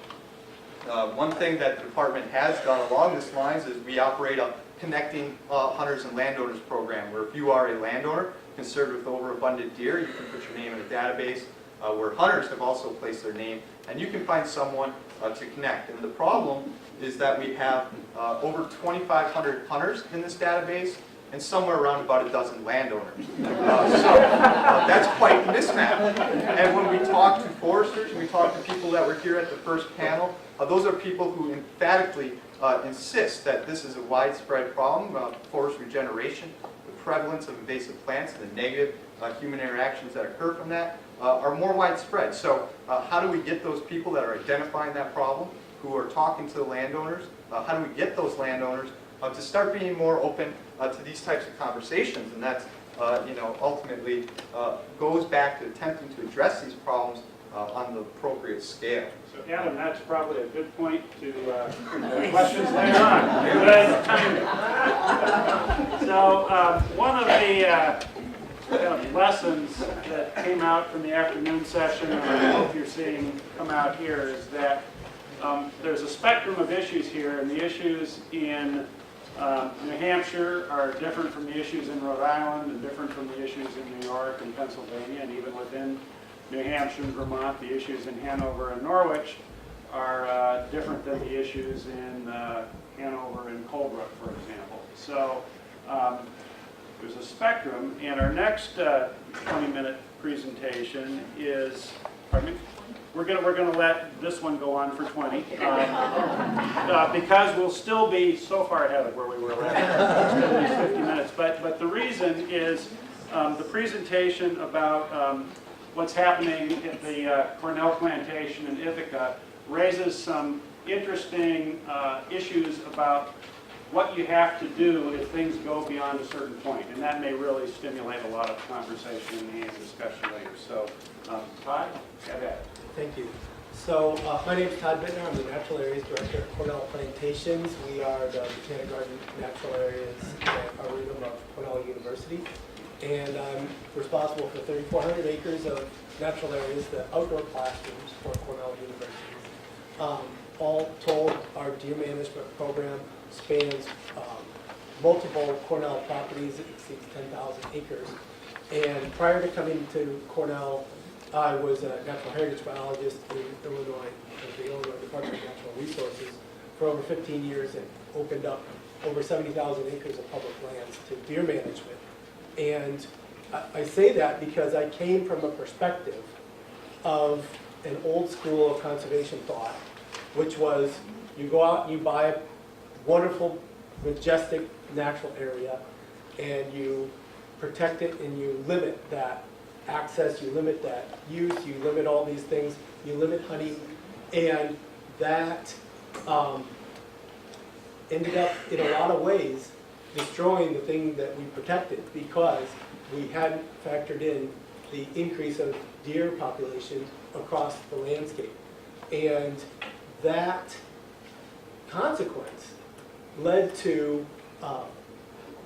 one thing that the department has done along these lines is we operate a Connecting Hunters and Landowners program, where if you are a landowner concerned with overabundant deer, you can put your name in a database where hunters have also placed their name, and you can find someone to connect. And the problem is that we have over 2,500 hunters in this database and somewhere around about a dozen landowners. So that's quite the mismatch. And when we talk to foresters, we talk to people that were here at the first panel, those are people who emphatically insist that this is a widespread problem, forest regeneration, the prevalence of invasive plants, and the negative human interactions that occur from that are more widespread. So how do we get those people that are identifying that problem, who are talking to the landowners, how do we get those landowners to start being more open to these types of conversations? And that's, ultimately goes back to attempting to address these problems on the appropriate scale. So Adam, that's probably a good point to questions later on. Good timing. So one of the lessons that came out from the afternoon session, and I hope you're seeing come out here, is that there's a spectrum of issues here, and the issues in New Hampshire are different from the issues in Rhode Island and different from the issues in New York and Pennsylvania, and even within New Hampshire and Vermont, the issues in Hanover and Norwich are different than the issues in Hanover and Colebrook, for example. So there's a spectrum, and our next 20-minute presentation is, pardon me? We're going to let this one go on for 20 because we'll still be so far ahead of where we were last time. Still be 50 minutes. But the reason is the presentation about what's happening at the Cornell Plantation in Ithaca raises some interesting issues about what you have to do if things go beyond a certain point. And that may really stimulate a lot of conversation and discussion later. So, Todd, go ahead. Thank you. So my name is Todd Bittner. I'm the Natural Areas Director at Cornell Plantations. We are the Botanic Garden Natural Areas Arboretum of Cornell University. And I'm responsible for 3,400 acres of natural areas, the outdoor classrooms for Cornell University. All told, our deer management program spans multiple Cornell properties. It exceeds 10,000 acres. And prior to coming to Cornell, I was a natural heritage biologist in Illinois, at the Illinois Department of Natural Resources for over 15 years, and opened up over 70,000 acres of public lands to deer management. And I say that because I came from a perspective of an old school of conservation thought, which was you go out and you buy a wonderful, majestic natural area, and you protect it and you limit that access, you limit that use, you limit all these things, you limit hunting, and that ended up in a lot of ways destroying the thing that we protected because we hadn't factored in the increase of deer population across the landscape. And that consequence led to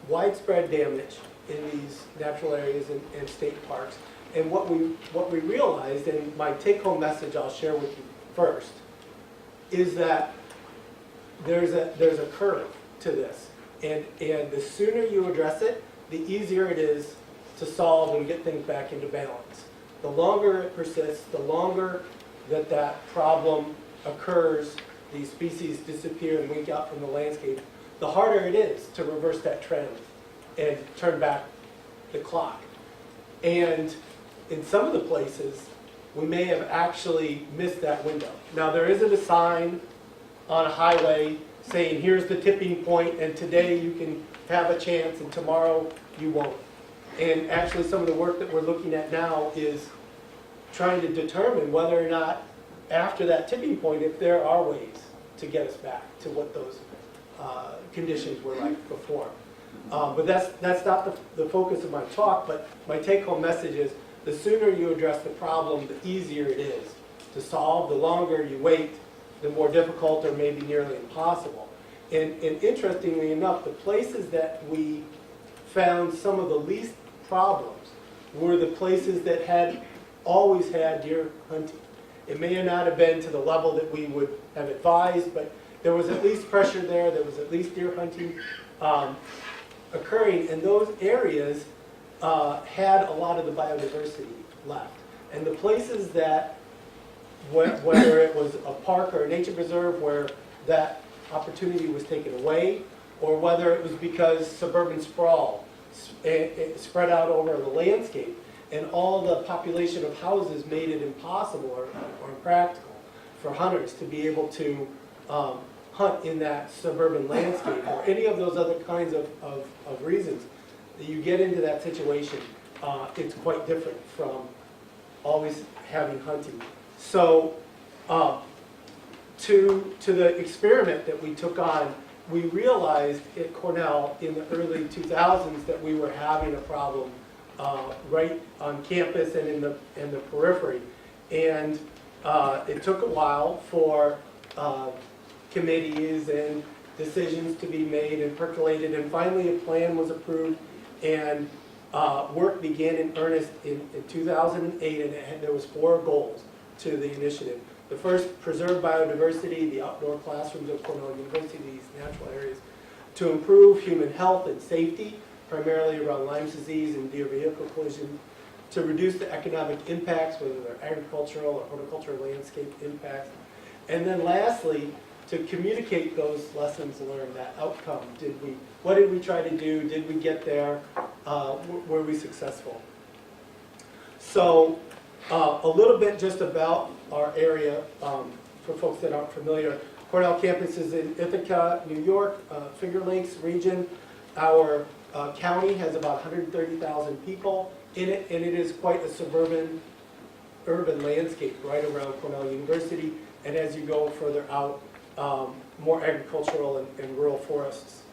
widespread damage in these natural areas and state parks. And what we realized, and my take-home message I'll share with you first, is that there's a curve to this. And the sooner you address it, the easier it is to solve and get things back into balance. The longer it persists, the longer that problem occurs, these species disappear and wink out from the landscape, the harder it is to reverse that trend and turn back the clock. And in some of the places, we may have actually missed that window. Now, there isn't a sign on a highway saying, here's the tipping point, and today you can have a chance, and tomorrow you won't. And actually, some of the work that we're looking at now is trying to determine whether or not, after that tipping point, if there are ways to get us back to what those conditions were like before. But that's not the focus of my talk, but my take-home message is the sooner you address the problem, the easier it is to solve. The longer you wait, the more difficult or maybe nearly impossible. And interestingly enough, the places that we found some of the least problems were the places that had always had deer hunting. It may not have been to the level that we would have advised, but there was at least pressure there, there was at least deer hunting occurring, and those areas had a lot of the biodiversity left. And the places that, whether it was a park or a nature preserve where that opportunity was taken away, or whether it was because suburban sprawl spread out over the landscape, and all the population of houses made it impossible or impractical for hunters to be able to hunt in that suburban landscape, or any of those other kinds of reasons, that you get into that situation, it's quite different from always having hunting. So to the experiment that we took on, we realized at Cornell in the early 2000s that we were having a problem right on campus and in the periphery. And it took a while for committees and decisions to be made and percolated, and finally a plan was approved, and work began in earnest in 2008, and there was 4 goals to the initiative. The first, preserve biodiversity, the outdoor classrooms of Cornell University, these natural areas, to improve human health and safety, primarily around Lyme disease and deer-vehicle collision, to reduce the economic impacts, whether they're agricultural or horticultural landscape impacts, and then lastly, to communicate those lessons learned, that outcome. What did we try to do? Did we get there? Were we successful? So a little bit just about our area for folks that aren't familiar. Cornell campus is in Ithaca, New York, Finger Lakes region. Our county has about 130,000 people in it, and it is quite a suburban, urban landscape right around Cornell University. And as you go further out, more agricultural and rural forests.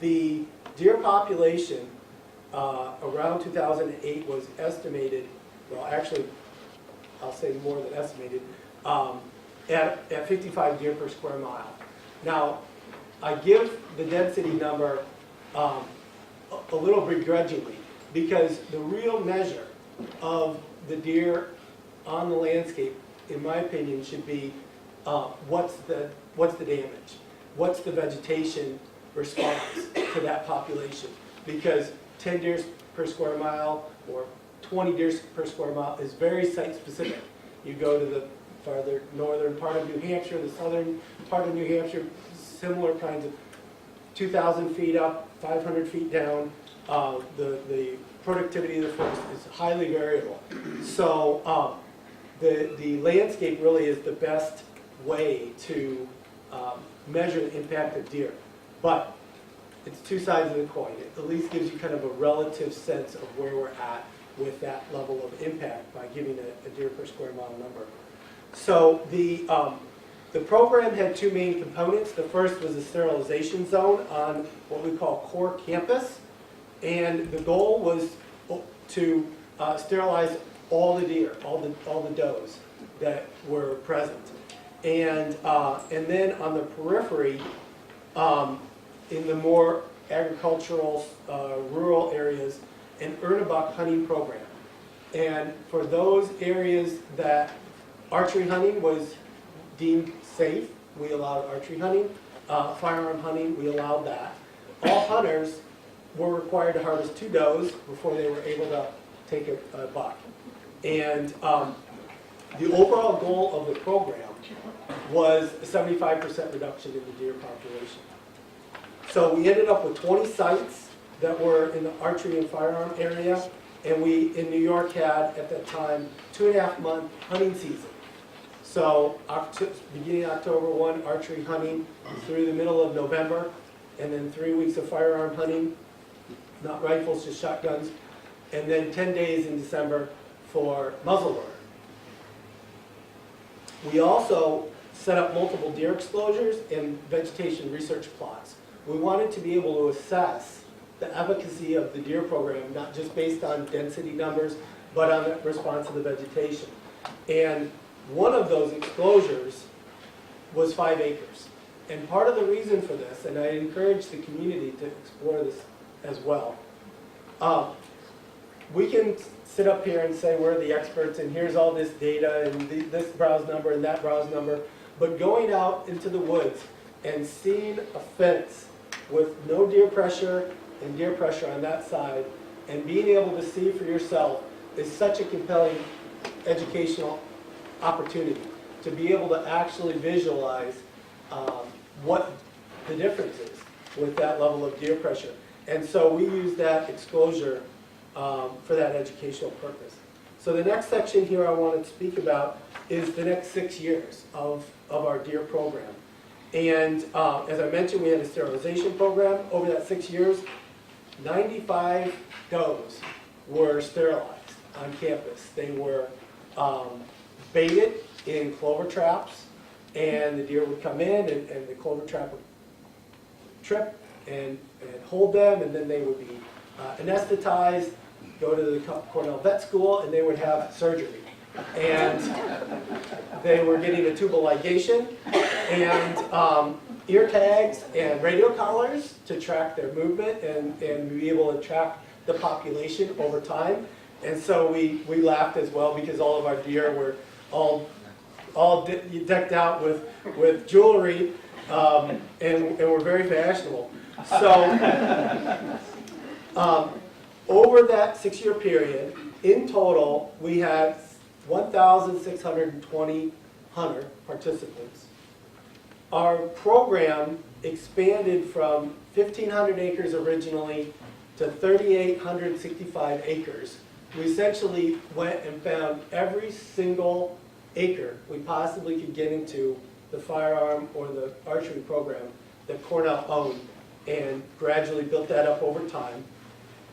The deer population around 2008 was estimated, well actually I'll say more than estimated, at 55 deer per square mile. Now I give the density number a little begrudgingly, because the real measure of the deer on the landscape, in my opinion, should be what's the damage? What's the vegetation response to that population? Because 10 deer per square mile or 20 deer per square mile is very site specific. You go to the farther northern part of New Hampshire, the southern part of New Hampshire, similar kinds of 2,000 feet up, 500 feet down. The productivity of the forest is highly variable. So the landscape really is the best way to measure the impact of deer. But it's two sides of the coin. It at least gives you kind of a relative sense of where we're at with that level of impact by giving a deer per square mile number. So the program had two main components. The first was a sterilization zone on what we call core campus. And the goal was to sterilize all the deer, all the does that were present. And then on the periphery, in the more agricultural, rural areas, an Ernebuck hunting program. And for those areas that archery hunting was deemed safe, we allowed archery hunting. Firearm hunting, we allowed that. All hunters were required to harvest 2 does before they were able to take a buck. And the overall goal of the program was a 75% reduction in the deer population. So we ended up with 20 sites that were in the archery and firearm area, and we, in New York, had, at that time, 2.5-month hunting season. So beginning October 1, archery hunting through the middle of November, and then 3 weeks of firearm hunting, not rifles, just shotguns, and then 10 days in December for muzzleloader. We also set up multiple deer exposures and vegetation research plots. We wanted to be able to assess the efficacy of the deer program, not just based on density numbers, but on the response to the vegetation. And one of those exposures was 5 acres. And part of the reason for this, and I encourage the community to explore this as well, we can sit up here and say we're the experts and here's all this data and this browse number and that browse number, but going out into the woods and seeing a fence with no deer pressure and deer pressure on that side and being able to see for yourself is such a compelling educational opportunity to be able to actually visualize what the difference is with that level of deer pressure. And so we use that exposure for that educational purpose. So the next section here I want to speak about is the next 6 years of our deer program. And as I mentioned, we had a sterilization program. Over that 6 years, 95 does were sterilized on campus. They were baited in clover traps, and the deer would come in, and the clover trap would trip and hold them, and then they would be anesthetized, go to the Cornell Vet School, and they would have surgery. And they were getting a tubal ligation and ear tags and radio collars to track their movement and be able to track the population over time. And so we laughed as well because all of our deer were all decked out with jewelry and were very fashionable. So over that 6-year period, in total, we had 1,620 hunter participants. Our program expanded from 1,500 acres originally to 3,865 acres. We essentially went and found every single acre we possibly could get into the firearm or the archery program that Cornell owned and gradually built that up over time.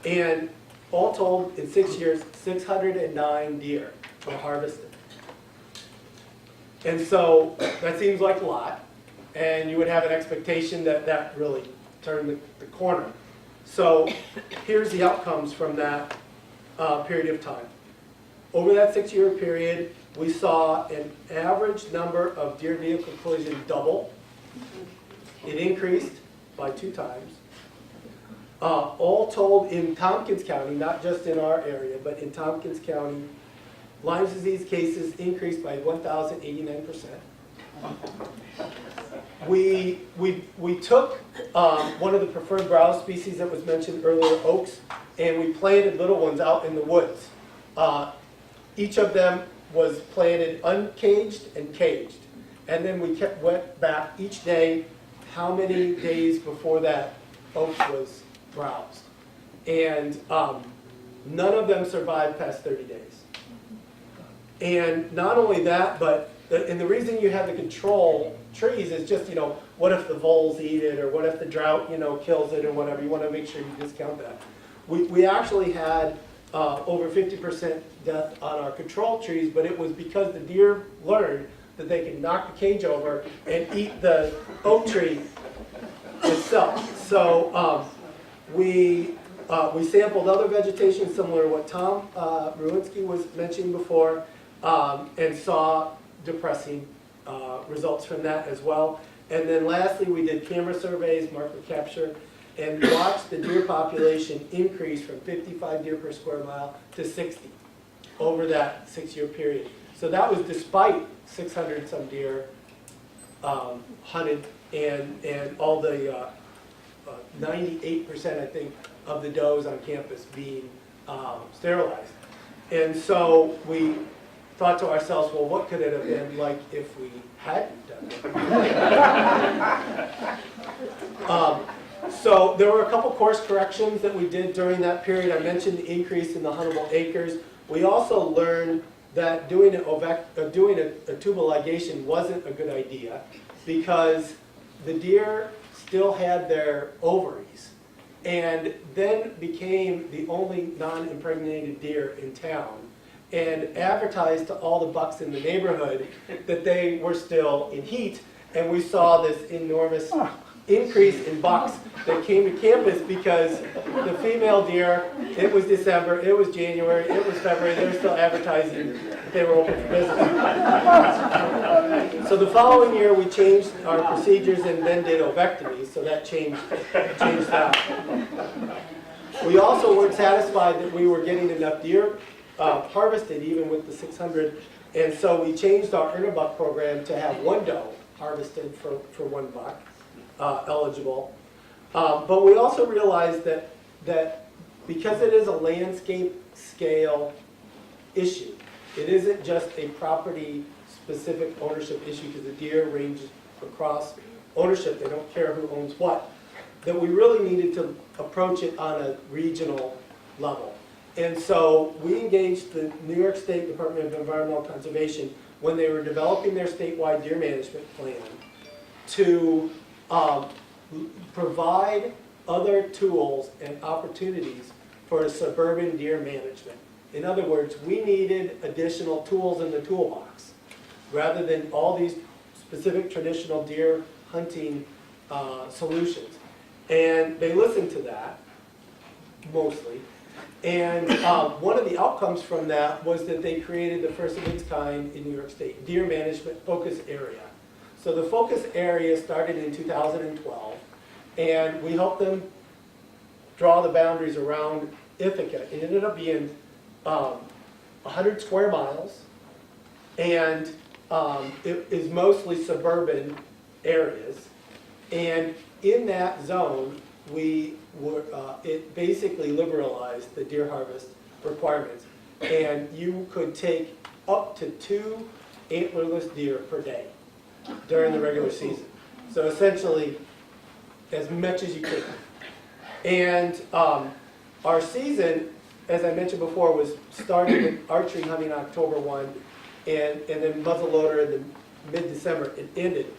And all told, in 6 years, 609 deer were harvested. And so that seems like a lot, and you would have an expectation that that really turned the corner. So here's the outcomes from that period of time. Over that 6-year period, we saw an average number of deer vehicle collisions double. It increased by 2 times. All told, in Tompkins County, not just in our area, but in Tompkins County, Lyme disease cases increased by 1,089%. We took one of the preferred browse species that was mentioned earlier, oaks, and we planted little ones out in the woods. Each of them was planted uncaged and caged. And then we went back each day how many days before that oak was browsed. And none of them survived past 30 days. And not only that, but and the reason you have to control trees is just, what if the voles eat it, or what if the drought, kills it, or whatever. You want to make sure you discount that. We actually had over 50% death on our control trees, but it was because the deer learned that they could knock the cage over and eat the oak tree itself. So we sampled other vegetation similar to what Tom Ruinski was mentioning before, and saw depressing results from that as well. And then lastly, we did camera surveys, marker capture, and watched the deer population increase from 55 deer per square mile to 60 over that 6-year period. So that was despite 600 some deer hunted, and all the 98%, I think, of the does on campus being sterilized. And so we thought to ourselves, well, what could it have been like if we hadn't done it? So there were a couple course corrections that we did during that period. I mentioned the increase in the huntable acres. We also learned that doing a tubal ligation wasn't a good idea, because the deer still had their ovaries, and then became the only non-impregnated deer in town, and advertised to all the bucks in the neighborhood that they were still in heat. And we saw this enormous increase in bucks that came to campus because the female deer, it was December, it was January, it was February, they were still advertising that they were open for business. So the following year we changed our procedures and then did ovectomy, so that changed that. We also weren't satisfied that we were getting enough deer harvested even with the 600, and so we changed our Ernebuck program to have one doe harvested for one buck. Eligible. But we also realized that because it is a landscape scale issue, it isn't just a property specific ownership issue, because the deer range across ownership, they don't care who owns what, that we really needed to approach it on a regional level. And so we engaged the New York State Department of Environmental Conservation when they were developing their statewide deer management plan to provide other tools and opportunities for suburban deer management. In other words, we needed additional tools in the toolbox rather than all these specific traditional deer hunting solutions. And they listened to that, mostly. And one of the outcomes from that was that they created the first of its kind in New York State deer management focus area. So the focus area started in 2012, and we helped them draw the boundaries around Ithaca. It ended up being 100 square miles, and it is mostly suburban areas. And in that zone, it basically liberalized the deer harvest requirements, and you could take up to 2 antlerless deer per day during the regular season. So essentially, as much as you could. And our season, as I mentioned before, was started with archery hunting October 1, and then muzzleloader in the mid-December. It ended.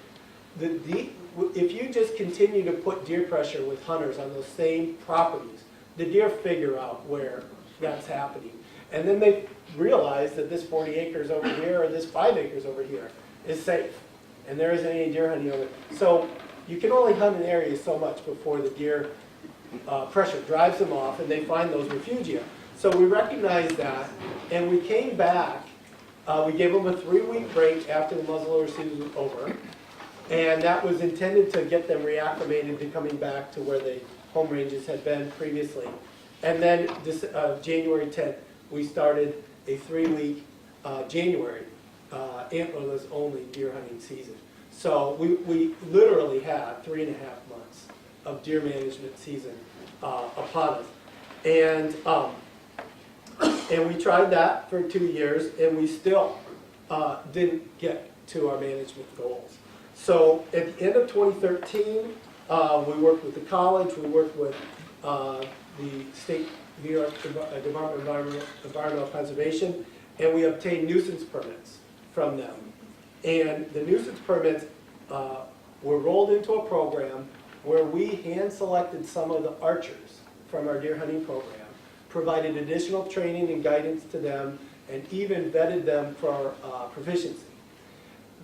If you just continue to put deer pressure with hunters on those same properties, the deer figure out where that's happening. And then they realize that this 40 acres over here or this 5 acres over here is safe, and there isn't any deer hunting over it. So you can only hunt an area so much before the deer pressure drives them off and they find those refugia. So we recognized that, and we came back. We gave them a 3-week break after the muzzleloader season was over, and that was intended to get them reacclimated to coming back to where the home ranges had been previously. And then this January 10th, we started a 3-week January antlerless only deer hunting season. So we literally had 3.5 months of deer management season upon us. And we tried that for 2 years, and we still didn't get to our management goals. So at the end of 2013, we worked with the college, we worked with the state New York Department of Environmental Conservation, and we obtained nuisance permits from them. And the nuisance permits were rolled into a program where we hand-selected some of the archers from our deer hunting program, provided additional training and guidance to them, and even vetted them for proficiency.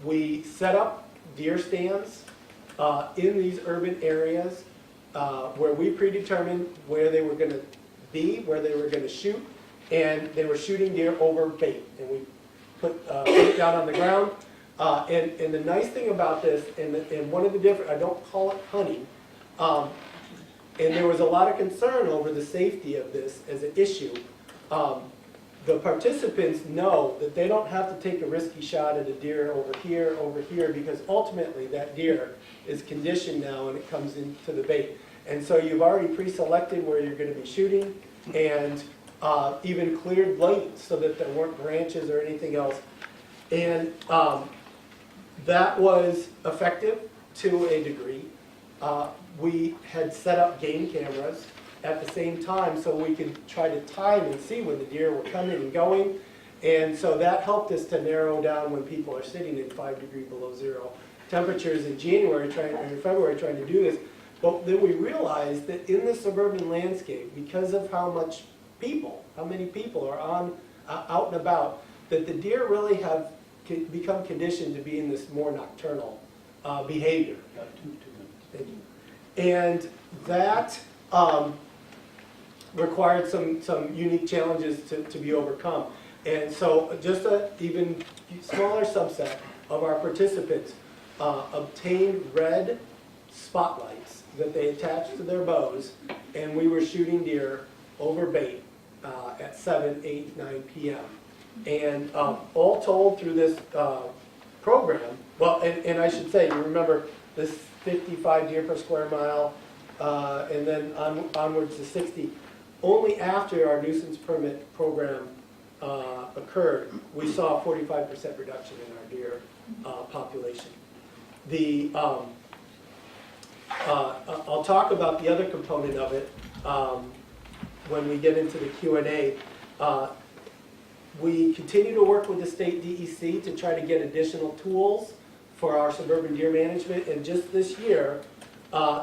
We set up deer stands in these urban areas where we predetermined where they were going to be, where they were going to shoot, and they were shooting deer over bait. And we put bait down on the ground. And the nice thing about this, and one of the different, I don't call it hunting, and there was a lot of concern over the safety of this as an issue. The participants know that they don't have to take a risky shot at a deer over here, because ultimately that deer is conditioned now and it comes into the bait. And so you've already pre-selected where you're going to be shooting, and even cleared lanes so that there weren't branches or anything else. And that was effective to a degree. We had set up game cameras at the same time so we could try to time and see when the deer were coming and going. And so that helped us to narrow down when people are sitting in 5 degrees below zero temperatures in February trying to do this. But then we realized that in the suburban landscape, because of how many people are out and about, that the deer really have become conditioned to be in this more nocturnal behavior. Thank you. And that required some unique challenges to be overcome. And so just an even smaller subset of our participants obtained red spotlights that they attached to their bows, and we were shooting deer over bait at 7, 8, 9 p.m. And all told through this program, well, and I should say, you remember this 55 deer per square mile, and then onwards to 60. Only after our nuisance permit program occurred, we saw a 45% reduction in our deer population. I'll talk about the other component of it when we get into the Q&A. We continue to work with the state DEC to try to get additional tools for our suburban deer management, and just this year,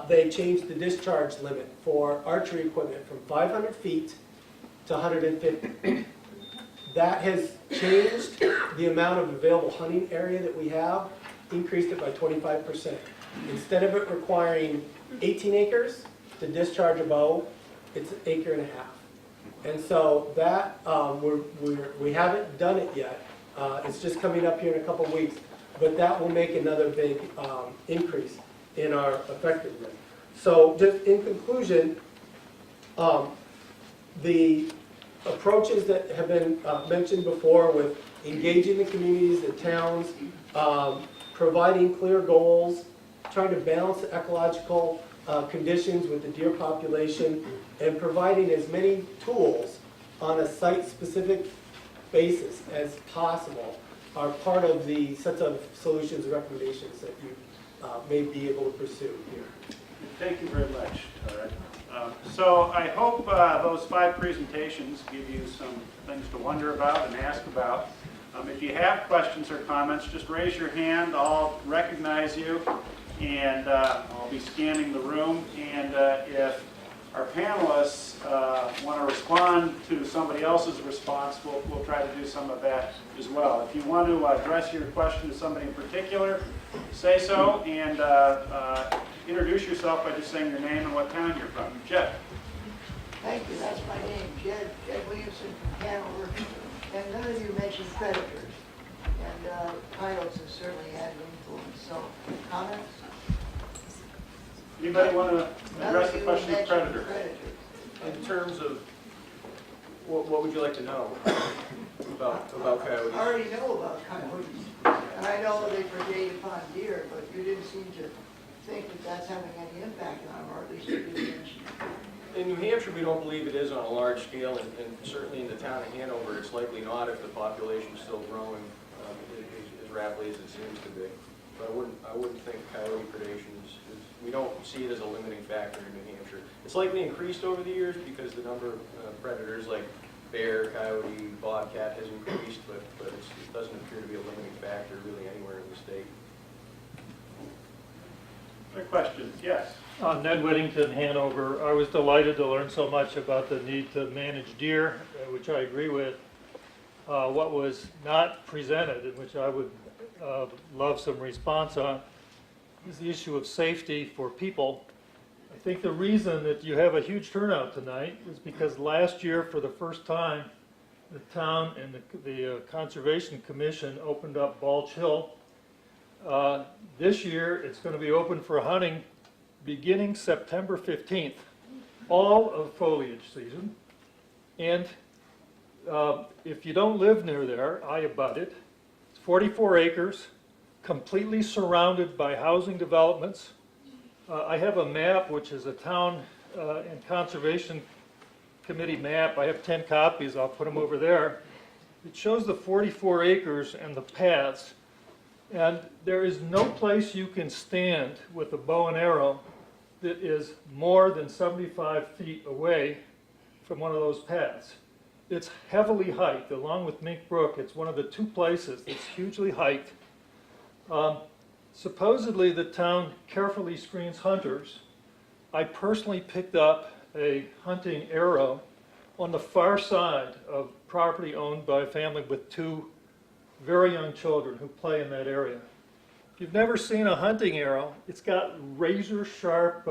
they changed the discharge limit for archery equipment from 500 feet to 150. That has changed the amount of available hunting area that we have, increased it by 25%. Instead of it requiring 18 acres to discharge a bow, it's 1.5 acres. And so that, we haven't done it yet. It's just coming up here in a couple of weeks, but that will make another big increase in our effectiveness. So just in conclusion, the approaches that have been mentioned before with engaging the communities, the towns, providing clear goals, trying to balance the ecological conditions with the deer population, and providing as many tools on a site-specific basis as possible are part of the sets of solutions and recommendations that you may be able to pursue here. Thank you very much. All right. So I hope those 5 presentations give you some things to wonder about and ask about. If you have questions or comments, just raise your hand. I'll recognize you, and I'll be scanning the room. And if our panelists want to respond to somebody else's response, we'll try to do some of that as well. If you want to address your question to somebody in particular, say so, and introduce yourself by just saying your name and what town you're from. Jeff. Thank you, that's my name, Jed Williamson from Hanover. And none of you mentioned predators, and titles have certainly had an influence. So, comments? Anybody want to address the question of predators. In terms of, what would you like to know about coyotes? I already know about coyotes, and I know they predate upon deer, but you didn't seem to think that that's having any impact on them, or at least you didn't mention it. In New Hampshire, we don't believe it is on a large scale, and certainly in the town of Hanover, it's likely not if the population is still growing as rapidly as it seems to be. But I wouldn't think coyote predation we don't see it as a limiting factor in New Hampshire. It's likely increased over the years because the number of predators like bear, coyote, bobcat has increased, but it doesn't appear to be a limiting factor really anywhere in the state. Other questions? Yes. Ned Whittington, Hanover. I was delighted to learn so much about the need to manage deer, which I agree with. What was not presented, and which I would love some response on, is the issue of safety for people. I think the reason that you have a huge turnout tonight is because last year, for the first time, the town and the Conservation Commission opened up Balch Hill. This year, it's going to be open for hunting beginning September 15th, all of foliage season. And if you don't live near there, I abut it. It's 44 acres, completely surrounded by housing developments. I have a map, which is a town and conservation committee map. I have 10 copies. I'll put them over there. It shows the 44 acres and the paths. And there is no place you can stand with a bow and arrow that is more than 75 feet away from one of those paths. It's heavily hiked, along with Mink Brook. It's one of the two places that's hugely hiked. Supposedly the town carefully screens hunters. I personally picked up a hunting arrow on the far side of property owned by a family with two very young children who play in that area. If you've never seen a hunting arrow, it's got razor sharp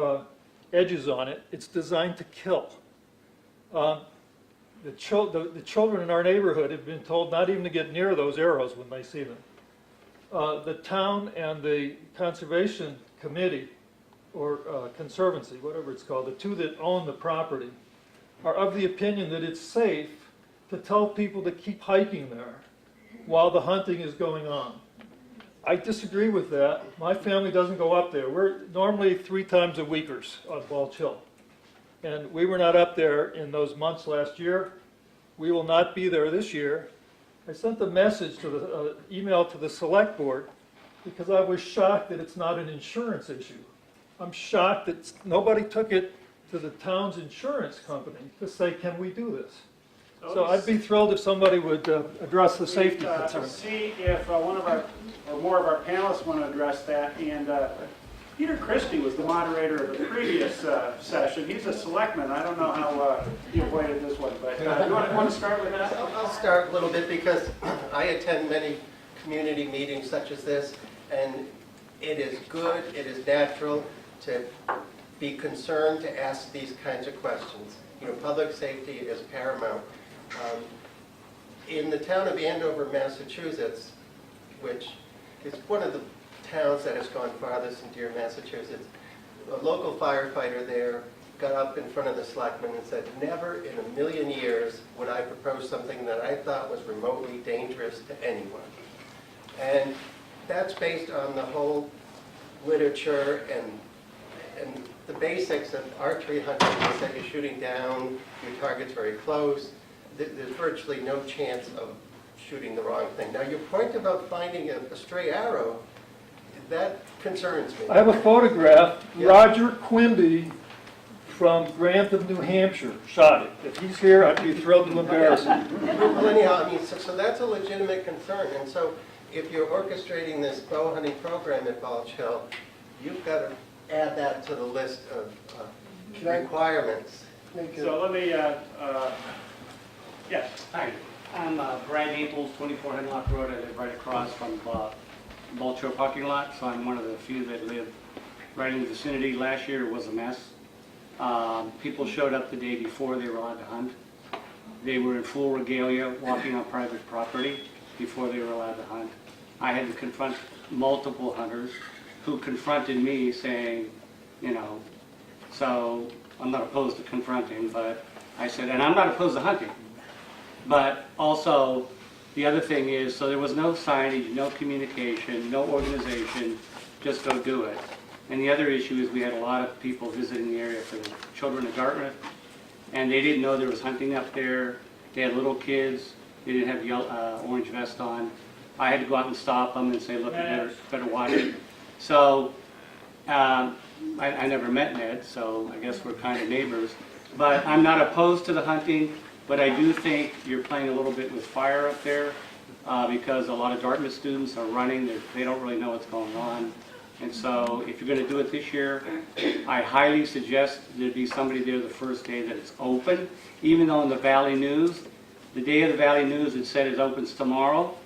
edges on it. It's designed to kill. The children in our neighborhood have been told not even to get near those arrows when they see them. The town and the Conservation Committee, or Conservancy, whatever it's called, the two that own the property, are of the opinion that it's safe to tell people to keep hiking there while the hunting is going on. I disagree with that. My family doesn't go up there. We're normally 3 times a weekers on Balch Hill. And we were not up there in those months last year. We will not be there this year. I sent the message to the email to the select board because I was shocked that it's not an insurance issue. I'm shocked that nobody took it to the town's insurance company to say, can we do this? So I'd be thrilled if somebody would address the safety concerns. See if one of our, or more of our panelists want to address that. And Peter Christie was the moderator of the previous session. He's a selectman. I don't know how he avoided this one, but you want to start with that? I'll start a little bit because I attend many community meetings such as this, and it is good, it is natural to be concerned to ask these kinds of questions. You know, public safety is paramount. In the town of Andover, Massachusetts, which is one of the towns that has gone farthest in deer, Massachusetts, a local firefighter there got up in front of the selectmen and said, never in a million years would I propose something that I thought was remotely dangerous to anyone. And that's based on the whole literature and the basics of archery hunting. Is that you're shooting down your targets very close. There's virtually no chance of shooting the wrong thing. Now, your point about finding a stray arrow, that concerns me. I have a photograph. Yeah. Roger Quimby from Grantham, New Hampshire, shot it. If he's here, I'd be thrilled to embarrass him. Well, anyhow, I mean, so that's a legitimate concern. And so if you're orchestrating this bow hunting program at Balch Hill, you've got to add that to the list of requirements. So let me, yes. Hi, I'm Brad Naples, 24 Hemlock Road. I live right across from Balch Hill parking lot, so I'm one of the few that live right in the vicinity. Last year it was a mess. People showed up the day before they were allowed to hunt. They were in full regalia, walking on private property before they were allowed to hunt. I had to confront multiple hunters who confronted me saying, you know, so I'm not opposed to confronting, but I said, and I'm not opposed to hunting. But also, the other thing is, so there was no signage, no communication, no organization, just go do it. And the other issue is we had a lot of people visiting the area for the children of Dartmouth, and they didn't know there was hunting up there. They had little kids. They didn't have yellow, orange vest on. I had to go out and stop them and say, look, you better watch it. So I never met Ned, so I guess we're kind of neighbors. But I'm not opposed to the hunting. But I do think you're playing a little bit with fire up there because a lot of Dartmouth students are running. They don't really know what's going on. And so if you're going to do it this year, I highly suggest there be somebody there the first day that it's open. Even though in the Valley News, the day of the Valley News, it said it opens tomorrow.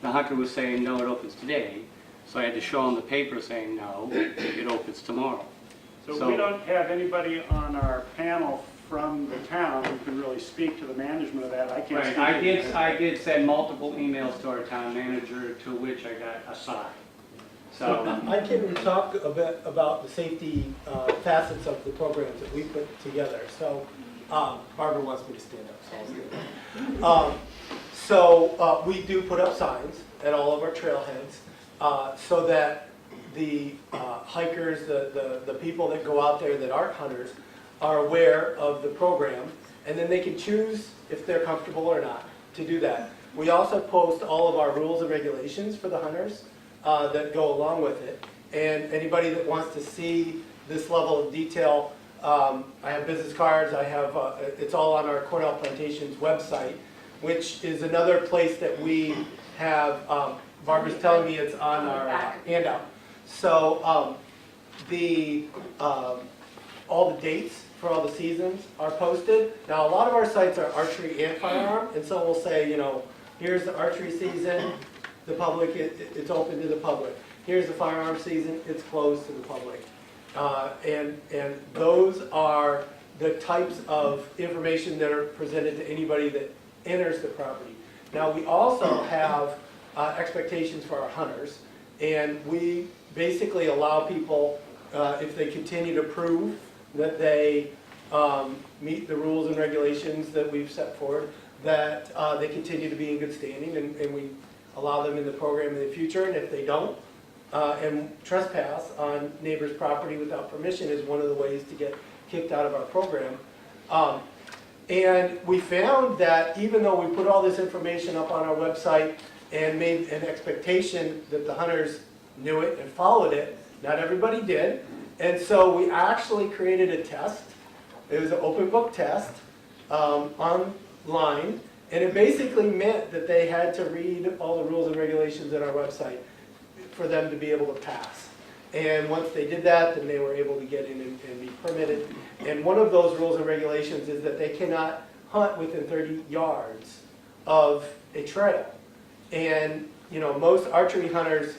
The hunter was saying, no, it opens today. So I had to show him the paper saying, no, it opens tomorrow. So we don't have anybody on our panel from the town who can really speak to the management of that. I can't speak. Right, I did send multiple emails to our town manager, to which I got a sigh. So, I can talk a bit about the safety facets of the programs that we put together. So Barbara wants me to stand up, so I'll do it. We do put up signs at all of our trailheads so that the hikers, the people that go out there that aren't hunters are aware of the program, and then they can choose if they're comfortable or not to do that. We also post all of our rules and regulations for the hunters that go along with it. And anybody that wants to see this level of detail, I have business cards, I have, it's all on our Cornell Plantations website, which is another place that we have, Barbara's telling me it's on our handout. So all the dates for all the seasons are posted. Now a lot of our sites are archery and firearm, and so we'll say, you know, here's the archery season, the public, it's open to the public. Here's the firearm season, it's closed to the public. And those are the types of information that are presented to anybody that enters the property. Now we also have expectations for our hunters, and we basically allow people, if they continue to prove that they meet the rules and regulations that we've set forward, that they continue to be in good standing, and we allow them in the program in the future. And if they don't, and trespass on neighbor's property without permission is one of the ways to get kicked out of our program. And we found that even though we put all this information up on our website and made an expectation that the hunters knew it and followed it, not everybody did. And so we actually created a test. It was an open book test online, and it basically meant that they had to read all the rules and regulations on our website for them to be able to pass. And once they did that, then they were able to get in and be permitted. And one of those rules and regulations is that they cannot hunt within 30 yards of a trail. And you know, most archery hunters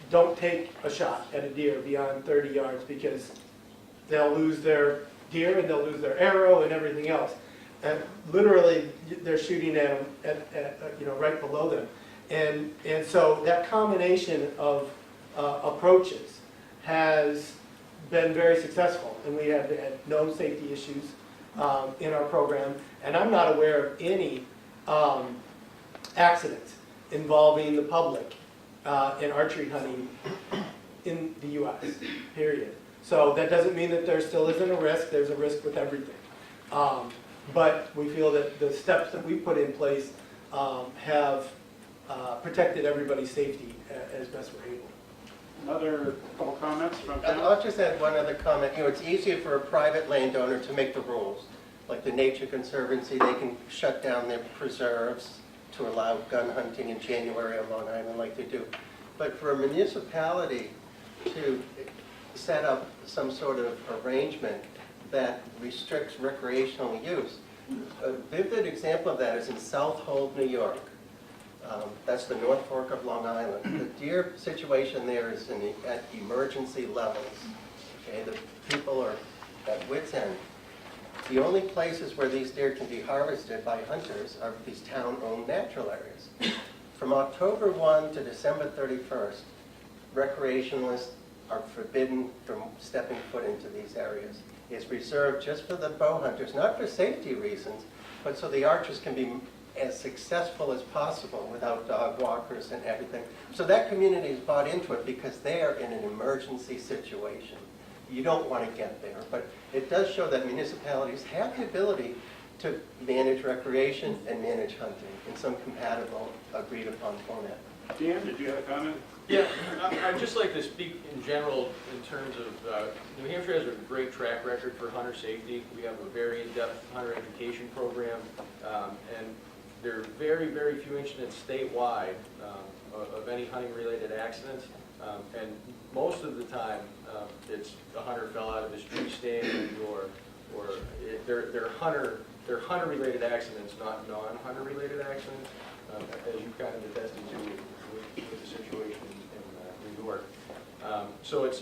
don't take a shot at a deer beyond 30 yards because they'll lose their deer and they'll lose their arrow and everything else. And literally, they're shooting at them at you know, right below them. And so that combination of approaches has been very successful, and we have had no safety issues in our program. And I'm not aware of any accidents involving the public in archery hunting in the U.S., period. So that doesn't mean that there still isn't a risk. There's a risk with everything. But we feel that the steps that we put in place have protected everybody's safety as best we're able. Another couple comments from town? I'll just add one other comment. You know, it's easier for a private landowner to make the rules. Like the Nature Conservancy, they can shut down their preserves to allow gun hunting in January on Long Island like they do. But for a municipality to set up some sort of arrangement that restricts recreational use, a vivid example of that is in South Hold, New York. That's the North Fork of Long Island. The deer situation there is at emergency levels. Okay, the people are at wit's end. The only places where these deer can be harvested by hunters are these town-owned natural areas. From October 1 to December 31st, recreationalists are forbidden from stepping foot into these areas. It's reserved just for the bow hunters, not for safety reasons, but so the archers can be as successful as possible without dog walkers and everything. So that community is bought into it because they are in an emergency situation. You don't want to get there, but it does show that municipalities have the ability to manage recreation and manage hunting in some compatible, agreed-upon format. Dan, did you have a comment? Yeah, I'd just like to speak in general in terms of, New Hampshire has a great track record for hunter safety. We have a very in-depth hunter education program, and there are very, very few incidents statewide of any hunting-related accidents. And most of the time, it's a hunter fell out of his tree stand, or they're hunter-related accidents, not non-hunter-related accidents, as you kind of attested to with the situation in New York. So it's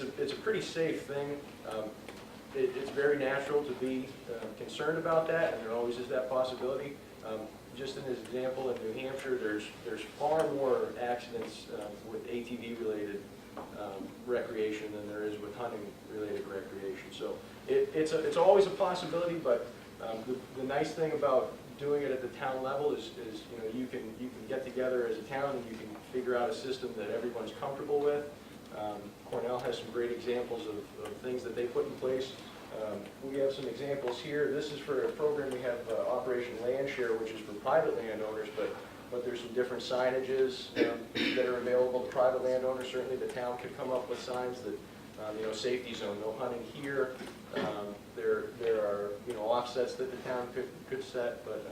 a pretty safe thing. It's very natural to be concerned about that, and there always is that possibility. Just in this example, in New Hampshire, there's far more accidents with ATV-related recreation than there is with hunting-related recreation. So it's always a possibility, but the nice thing about doing it at the town level is you can get together as a town and you can figure out a system that everyone's comfortable with. Cornell has some great examples of things that they put in place. We have some examples here. This is for a program we have, Operation Land Share, which is for private landowners, but there's some different signages that are available to private landowners. Certainly the town could come up with signs that, safety zone, no hunting here. There are, offsets that the town could set, but,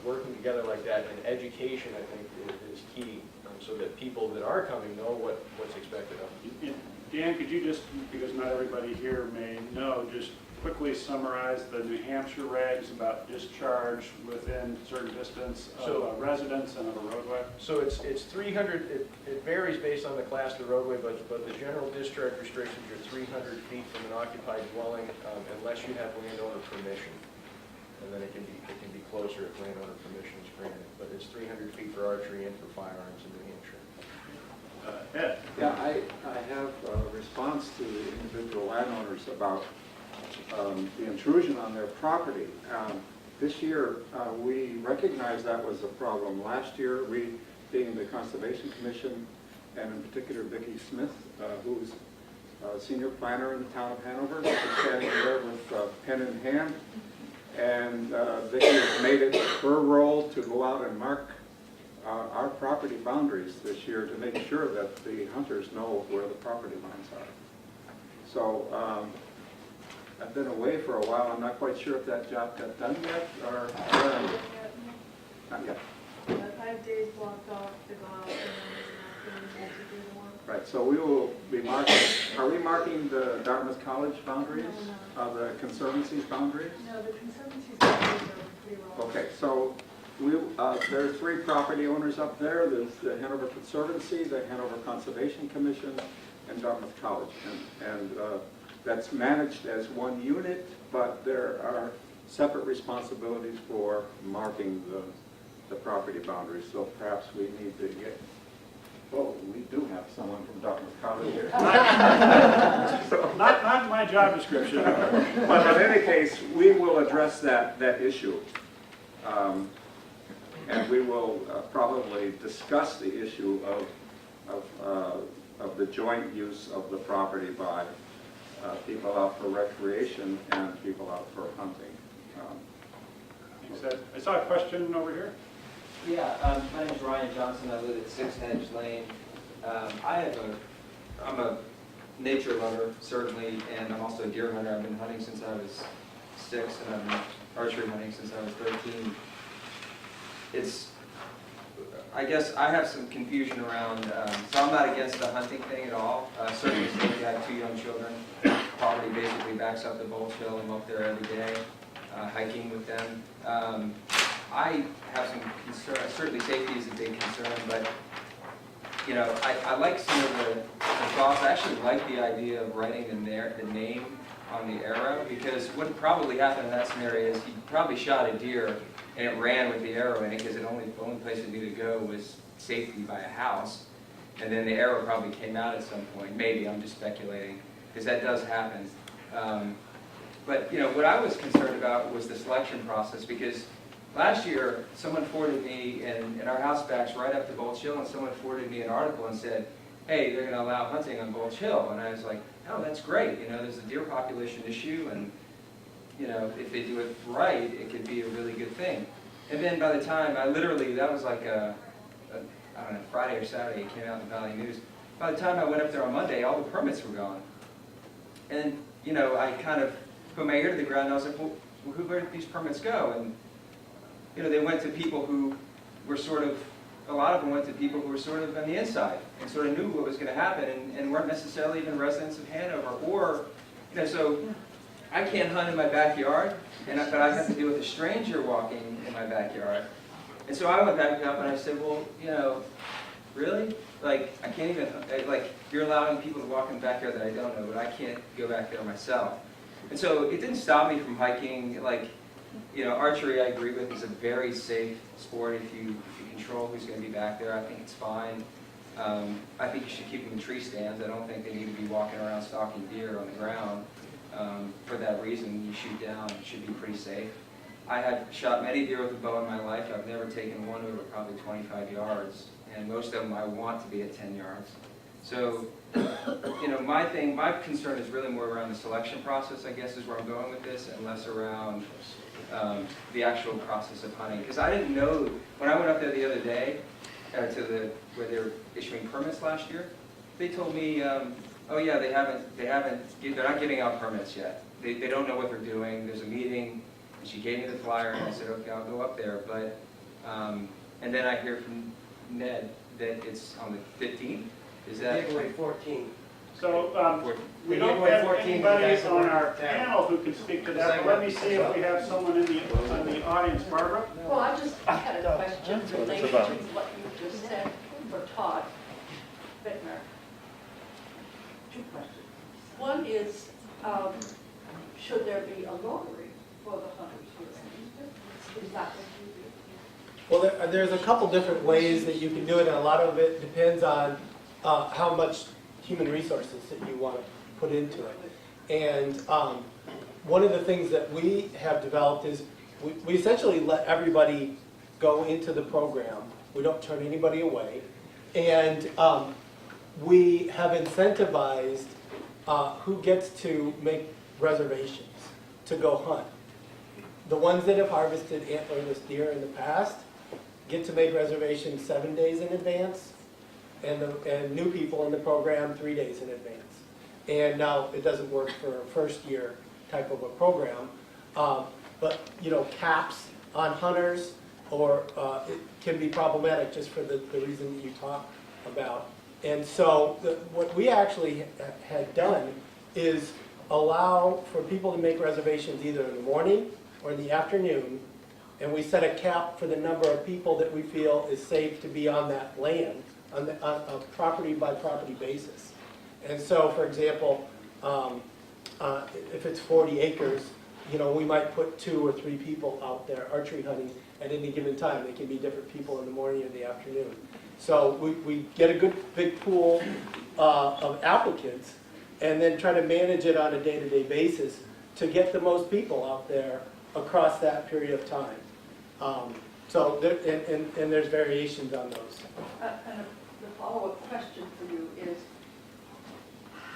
working together like that and education, I think, is key, so that people that are coming know what's expected of them. Dan, could you just, because not everybody here may know, just quickly summarize the New Hampshire regs about discharge within a certain distance of a residence and of a roadway? So it's 300, it varies based on the class of the roadway, but the general discharge restrictions are 300 feet from an occupied dwelling unless you have landowner permission. And then it can be closer if landowner permission is granted. But it's 300 feet for archery and for firearms in New Hampshire. Ed? Yeah, I have a response to the individual landowners about the intrusion on their property. This year, we recognized that was a problem. Last year, we, being the Conservation Commission, and in particular Vicki Smith, who's a senior planner in the town of Hanover, was standing there with pen in hand. And Vicki has made it her role to go out and mark our property boundaries this year to make sure that the hunters know where the property lines are. So I've been away for a while. I'm not quite sure if that job got done yet or not yet. 5 days blocked off to go out and then to do the work. Right, so we will be marking, are we marking the Dartmouth College boundaries? No, The Conservancy's boundaries? No, the Conservancy's boundaries are pretty well. Okay, so there are 3 property owners up there. There's the Hanover Conservancy, the Hanover Conservation Commission, and Dartmouth College. And that's managed as one unit, but there are separate responsibilities for marking the property boundaries. So perhaps we need to get, we do have someone from Dartmouth College here. Not my job description. But in any case, we will address that issue. And we will probably discuss the issue of the joint use of the property by people out for recreation and people out for hunting. I saw a question over here. Yeah, my name is Ryan Johnson. I live at 6 Hedge Lane. I'm a nature lover, certainly, and I'm also a deer hunter. I've been hunting since I was 6, and I've been archery hunting since I was 13. I guess I have some confusion around, so I'm not against the hunting thing at all. Certainly, I have 2 young children. Property basically backs up the Bulge Hill. I'm up there every day, hiking with them. I have some concern. Certainly, safety is a big concern, but I like some of the thoughts. I actually like the idea of writing the name on the arrow, because what probably happened in that scenario is he probably shot a deer and it ran with the arrow in it because the only place it knew to go was safely by a house, and then the arrow probably came out at some point. Maybe, I'm just speculating, because that does happen. But what I was concerned about was the selection process, because last year someone forwarded me, and our house backs right up to Bulge Hill, and someone forwarded me an article and said, hey, they're going to allow hunting on Bulge Hill. And I was like, oh, that's great. There's a deer population issue, and if they do it right, it could be a really good thing. And then by the time that was like I don't know, Friday or Saturday, it came out in the Valley News. By the time I went up there on Monday, all the permits were gone. And, you know, I kind of put my ear to the ground and I was like, well, where did these permits go? And, you know, they went to people who were sort of, a lot of them went to people who were sort of on the inside and sort of knew what was going to happen and weren't necessarily even residents of Hanover. Or, you know, so I can't hunt in my backyard, but I have to deal with a stranger walking in my backyard. And so I went back up and I said, well, you know, really? Like, I can't even, like, you're allowing people to walk in the backyard that I don't know, but I can't go back there myself. And so it didn't stop me from hiking. Like, you know, archery I agree with is a very safe sport if you control who's going to be back there. I think it's fine. I think you should keep them in tree stands. I don't think they need to be walking around stalking deer on the ground. For that reason, you shoot down, it should be pretty safe. I have shot many deer with a bow in my life. I've never taken one over probably 25 yards, and most of them I want to be at 10 yards. So, you know, my concern is really more around the selection process, I guess, is where I'm going with this, and less around the actual process of hunting. Because I didn't know, when I went up there the other day, where they were issuing permits last year, they told me, oh yeah, they're not giving out permits yet. They don't know what they're doing. There's a meeting, and she gave me the flyer, and I said, okay, I'll go up there. But, and then I hear from Ned that it's on the 15th. Is that? February 14th. So we don't have anybody on our panel who can speak to that, but let me see if we have someone in the audience. Barbara? Well, I just had a question related to what you just said for Todd Bittner. Two questions. One is, should there be a lottery for the hunters here? Is that what you do? Well, there's a couple different ways that you can do it, and a lot of it depends on how much human resources that you want to put into it. And one of the things that we have developed is we essentially let everybody go into the program. We don't turn anybody away. And we have incentivized who gets to make reservations to go hunt. The ones that have harvested antlerless deer in the past get to make reservations 7 days in advance, and new people in the program 3 days in advance. And now it doesn't work for a first year type of a program, but you know, caps on hunters or it can be problematic just for the reason that you talk about. And so what we actually had done is allow for people to make reservations either in the morning or in the afternoon, and we set a cap for the number of people that we feel is safe to be on that land on a property by property basis. And so, for example, if it's 40 acres, you know, we might put 2 or 3 people out there archery hunting at any given time. They can be different people in the morning or the afternoon. So we get a good big pool of applicants and then try to manage it on a day-to-day basis to get the most people out there across that period of time. So there, and there's variations on those. And the follow-up question for you is,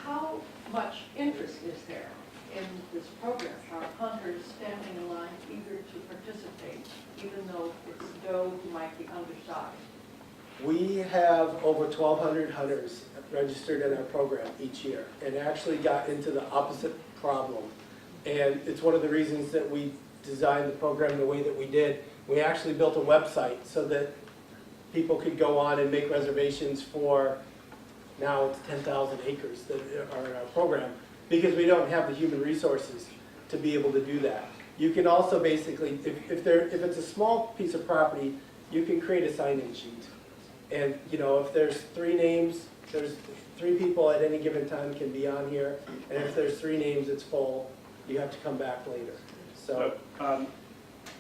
how much interest is there in this program? Are hunters standing in line eager to participate, even though it's doe who might be undersized? We have over 1,200 hunters registered in our program each year, and actually got into the opposite problem. And it's one of the reasons that we designed the program the way that we did. We actually built a website so that people could go on and make reservations for, now it's 10,000 acres that are in our program, because we don't have the human resources to be able to do that. You can also basically, if it's a small piece of property, you can create a sign-in sheet. And you know, if there's 3 names, there's 3 people at any given time can be on here, and if there's 3 names, it's full. You have to come back later. So,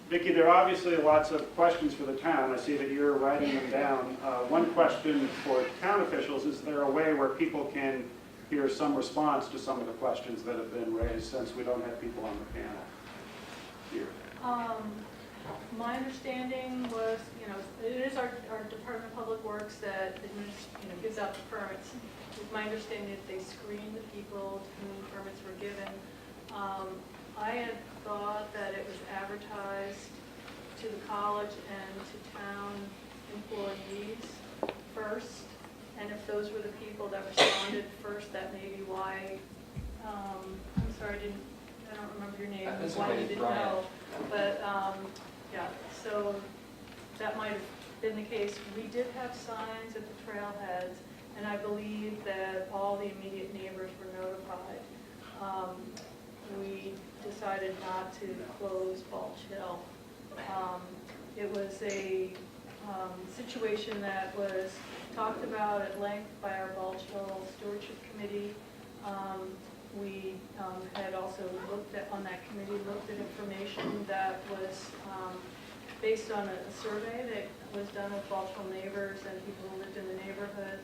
Vicki, there are obviously lots of questions for the town. I see that you're writing them down. One question for town officials: is there a way where people can hear some response to some of the questions that have been raised, since we don't have people on the panel here? My understanding was, it is our Department of Public Works that gives out the permits. My understanding is they screen the people to whom permits were given. I had thought that it was advertised to the college and to town employees. first, and if those were the people that responded first, that may be why, I'm sorry, I don't remember your name, That's why okay, you didn't Brian. know. But, yeah, so that might have been the case. We did have signs at the trailheads, and I believe that all the immediate neighbors were notified. We decided not to close Balch Hill. It was a situation that was talked about at length by our Balch Hill Stewardship Committee. We had also looked at, on that committee, looked at information that was based on a survey that was done with Balch Hill neighbors and people who lived in the neighborhood.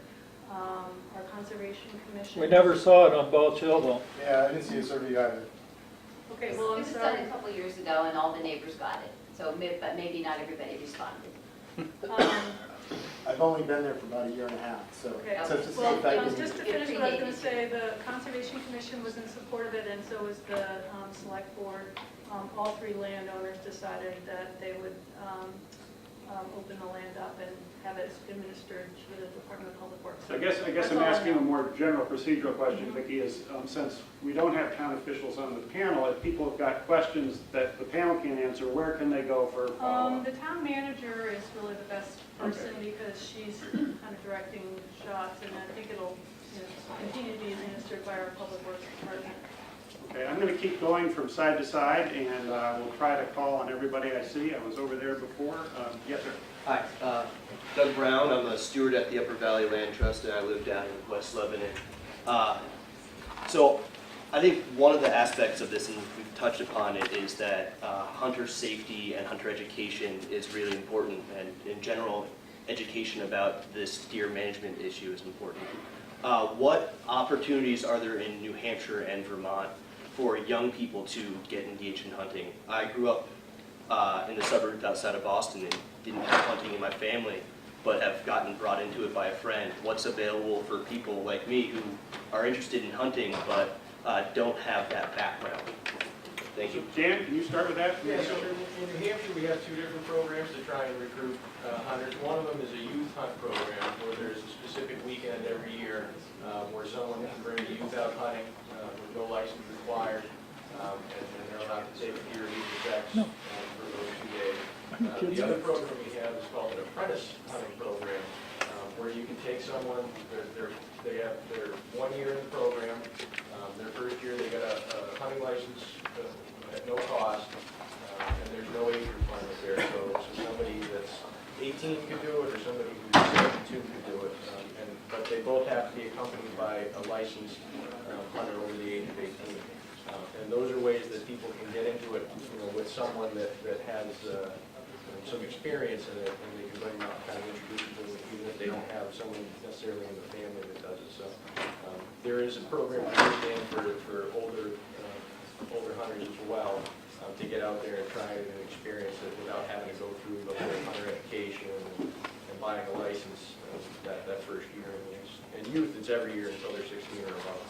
Our Conservation Commission. We never saw it on Balch Hill though. Yeah, I didn't see a survey either. Okay, well, It I'm was done sorry. a couple years ago and all the neighbors got it, so, but maybe not everybody responded. I've only been there for about a year and a half, so. Okay, so to see well, if I can- just to finish what I was going to say, the Conservation Commission was in support of it, and so was the Select Board. All three landowners decided that they would open the land up and have it administered through the Department of Public Works. So I guess That's I'm all I asking a know. more general procedural question, Vicki, is since we don't have town officials on the panel, if people have got questions that the panel can't answer, where can they go for follow-up? The town manager is really the best person because she's kind of directing shots, and I think it'll continue to be administered by our Public Works Department. Okay, I'm going to keep going from side to side, and we'll try to call on everybody I see. I was over there before. Yes, sir. Hi, Doug Brown. I'm a steward at the Upper Valley Land Trust, and I live down in West Lebanon. So I think one of the aspects of this, and we've touched upon it, is that hunter safety and hunter education is really important, and in general, education about this deer management issue is important. What opportunities are there in New Hampshire and Vermont for young people to get engaged in hunting? I grew up in the suburbs outside of Boston and didn't have hunting in my family, but have gotten brought into it by a friend. What's available for people like me who are interested in hunting but don't have that background? Thank you. Dan, can you start with that? Yeah, so in New Hampshire, we have two different programs to try and recruit hunters. One of them is a youth hunt program where there's a specific weekend every year where someone can bring a youth out hunting with no license required, and they're allowed to take deer lead effects for those 2 days. The other program we have is called an apprentice hunting program, where you can take someone, they have their 1 year in the program, their first year they got a hunting license at no cost, and there's no age requirement there, so somebody that's 18 could do it, or somebody who's 72 could do it, but they both have to be accompanied by a licensed hunter over the age of 18. And those are ways that people can get into it, with someone that has some experience in it, and they can bring them out and kind of introduce them, even if they don't have someone necessarily in the family that does it. So there is a program for older hunters as well, to get out there and try it and experience it without having to go through the whole hunter education and buying a license that first year. And youth, it's every year until they're 16 or above.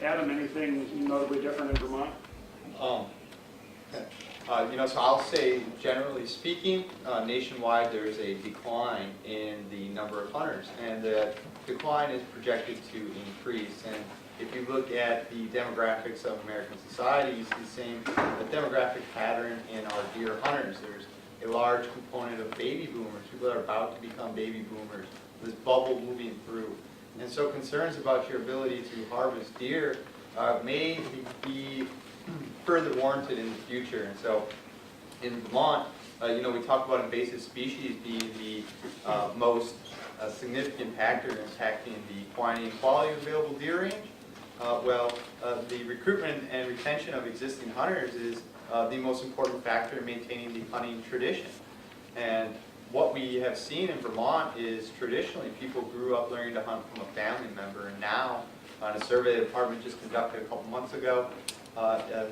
Adam, anything notably different in Vermont? So I'll say, generally speaking, nationwide there's a decline in the number of hunters, and the decline is projected to increase. And if you look at the demographics of American society, you see the same demographic pattern in our deer hunters. There's a large component of baby boomers, people that are about to become baby boomers, this bubble moving through. And so concerns about your ability to harvest deer may be further warranted in the future. And so in Vermont, we talk about invasive species being the most significant factor impacting the quantity and quality of available deer range. The recruitment and retention of existing hunters is the most important factor in maintaining the hunting tradition. And what we have seen in Vermont is traditionally people grew up learning to hunt from a family member, and now on a survey the department just conducted a couple months ago,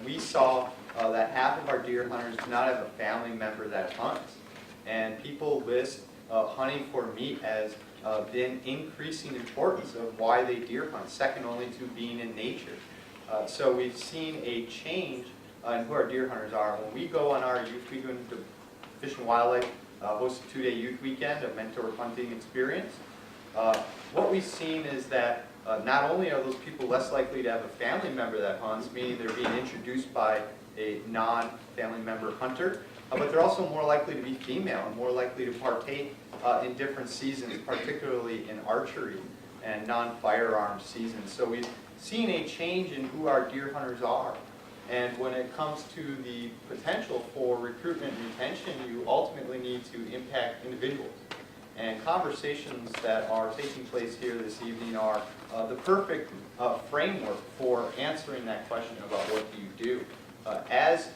we saw that half of our deer hunters do not have a family member that hunts. And people list hunting for meat as been increasing importance of why they deer hunt, second only to being in nature. So we've seen a change in who our deer hunters are. When we go on our youth weekend to Fish and Wildlife, host a 2-day youth weekend, a mentor hunting experience. What we've seen is that not only are those people less likely to have a family member that hunts, meaning they're being introduced by a non-family member hunter, but they're also more likely to be female and more likely to partake in different seasons, particularly in archery and non-firearm seasons. So we've seen a change in who our deer hunters are. And when it comes to the potential for recruitment and retention, you ultimately need to impact individuals. And conversations that are taking place here this evening are the perfect framework for answering that question about what do you do. As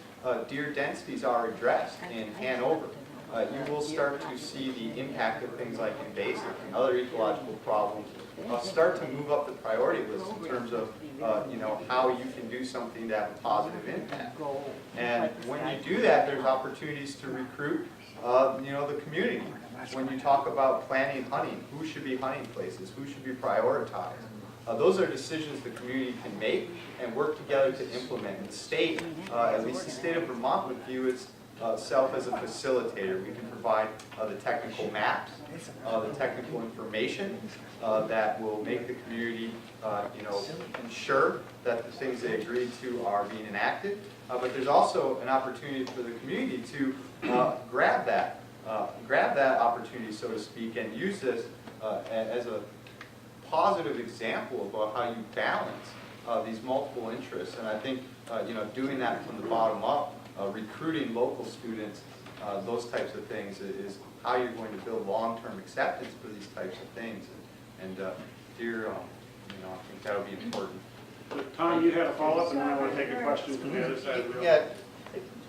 deer densities are addressed in Hanover, you will start to see the impact of things like invasive and other ecological problems start to move up the priority list in terms of how you can do something to have a positive impact. And when you do that, there's opportunities to recruit the community. When you talk about planning hunting, who should be hunting places, who should be prioritized. Those are decisions the community can make and work together to implement. The state, at least the state of Vermont, would view itself as a facilitator. We can provide the technical maps, the technical information that will make the community, ensure that the things they agreed to are being enacted. But there's also an opportunity for the community to grab that opportunity, so to speak, and use this as a positive example about how you balance these multiple interests. And I think doing that from the bottom up, recruiting local students, those types of things is how you're going to build long-term acceptance for these types of things. And deer, I think that'll be important. Tom, you had a follow-up, and then I want to take a question from the other side of the room. Yeah,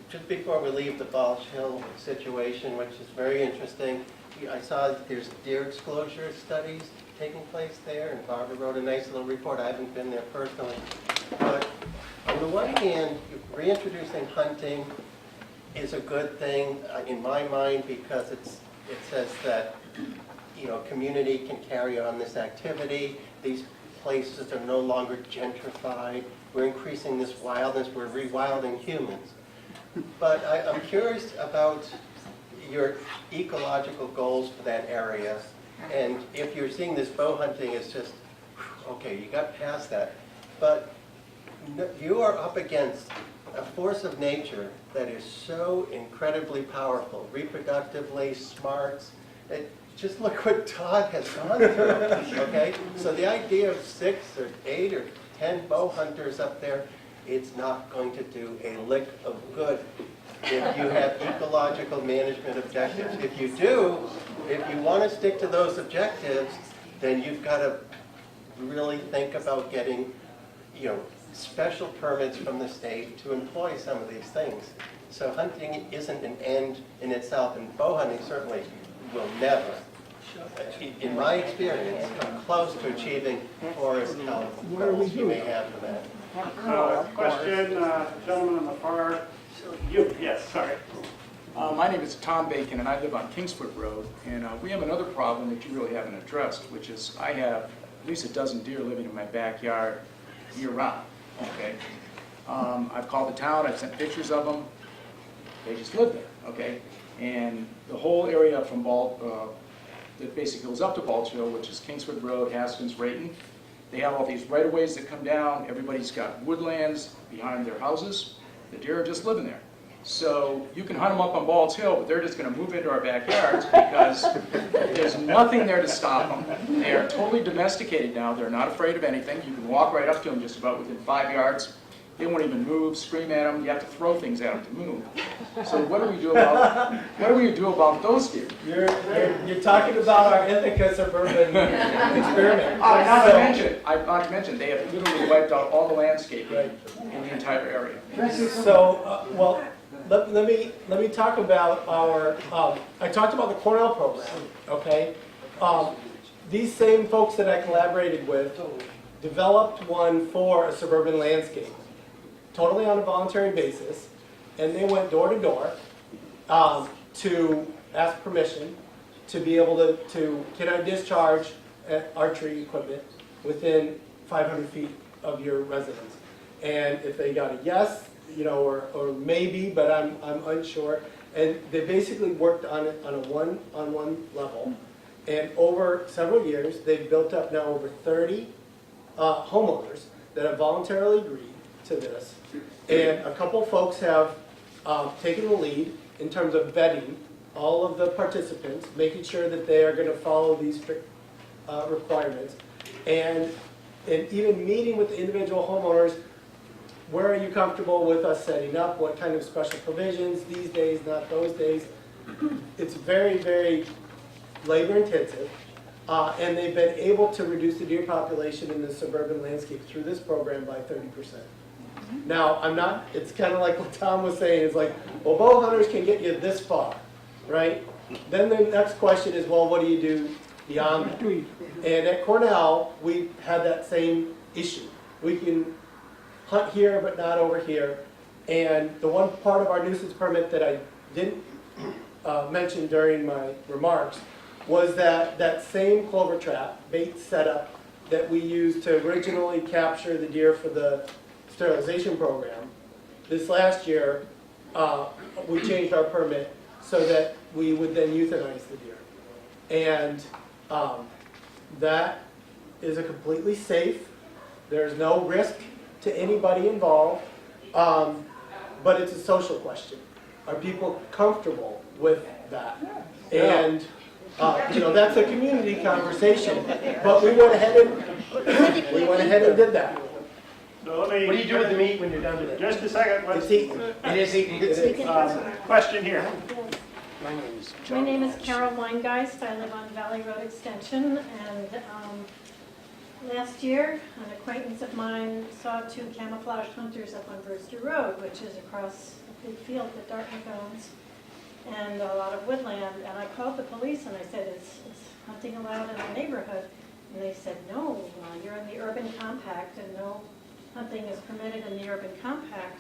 just before we leave the Balch Hill situation, which is very interesting, I saw that there's deer exposure studies taking place there, and Barbara wrote a nice little report. I haven't been there personally. But on the one hand, reintroducing hunting is a good thing in my mind, because it says that community can carry on this activity. These places are no longer gentrified. We're increasing this wildness. We're rewilding humans. But I'm curious about your ecological goals for that area. And if you're seeing this bow hunting as just, okay, you got past that. But you are up against a force of nature that is so incredibly powerful, reproductively, smarts. Just look what Todd has gone through, okay? So the idea of 6 or 8 or 10 bow hunters up there, it's not going to do a lick of good if you have ecological management objectives. If you do, if you want to stick to those objectives, then you've got to really think about getting, special permits from the state to employ some of these things. So hunting isn't an end in itself, and bow hunting certainly will never, in my experience, come close to achieving forest health goals you may have for that. Question, gentleman on the far, yes, sorry. My name is Tom Bacon, and I live on Kingsford Road, and we have another problem that you really haven't addressed, which is I have at least a dozen deer living in my backyard year-round, okay? I've called the town, I've sent pictures of them, they just live there, okay? And the whole area from that basically goes up to Balch Hill, which is Kingsford Road, Haskins, Rayton, they have all these right-of-ways that come down, everybody's got woodlands behind their houses, the deer are just living there. So you can hunt them up on Balch Hill, but they're just going to move into our backyards because there's nothing there to stop them. They are totally domesticated now. They're not afraid of anything. You can walk right up to them just about within 5 yards. They won't even move, scream at them. You have to throw things at them to move. So what do we do about those deer? You're talking about our Ithaca suburban experiment. Not to mention, they have literally wiped out all the landscaping in the entire area. So, let me talk about our. I talked about the Cornell program. Okay, these same folks that I collaborated with developed one for a suburban landscape, totally on a voluntary basis, and they went door to door to ask permission to be able to can I discharge archery equipment within 500 feet of your residence, and if they got a yes, or maybe, but I'm unsure, and they basically worked on it on a one-on-one level, And over several years, they've built up now over 30 homeowners that have voluntarily agreed to this. And a couple folks have taken the lead in terms of vetting all of the participants, making sure that they are going to follow these strict requirements. And even meeting with the individual homeowners, where are you comfortable with us setting up? What kind of special provisions these days, not those days? It's very, very labor intensive. And they've been able to reduce the deer population in the suburban landscape through this program by 30%. Now, it's kind of like what Tom was saying, it's like, well, bow hunters can get you this far, right? Then the next question is, well, what do you do beyond that? And at Cornell, we had that same issue. We can hunt here, but not over here. And the one part of our nuisance permit that I didn't mention during my remarks was that same clover trap bait setup that we used to originally capture the deer for the sterilization program. This last year, we changed our permit so that we would then euthanize the deer. And that is a completely safe, there's no risk to anybody involved, but it's a social question. Are people comfortable with that? And that's a community conversation, but we went ahead and did that. So What do you do with the meat when you're done with it? Just a second. It's eaten. It is eaten. Question here. My name is Carol Weingeist. I live on Valley Road Extension, and last year, an acquaintance of mine saw 2 camouflage hunters up on Brewster Road, which is across a big field that Dartmouth owns, and a lot of woodland. And I called the police and I said, is hunting allowed in the neighborhood? And they said, no, you're in the urban compact, and no hunting is permitted in the urban compact.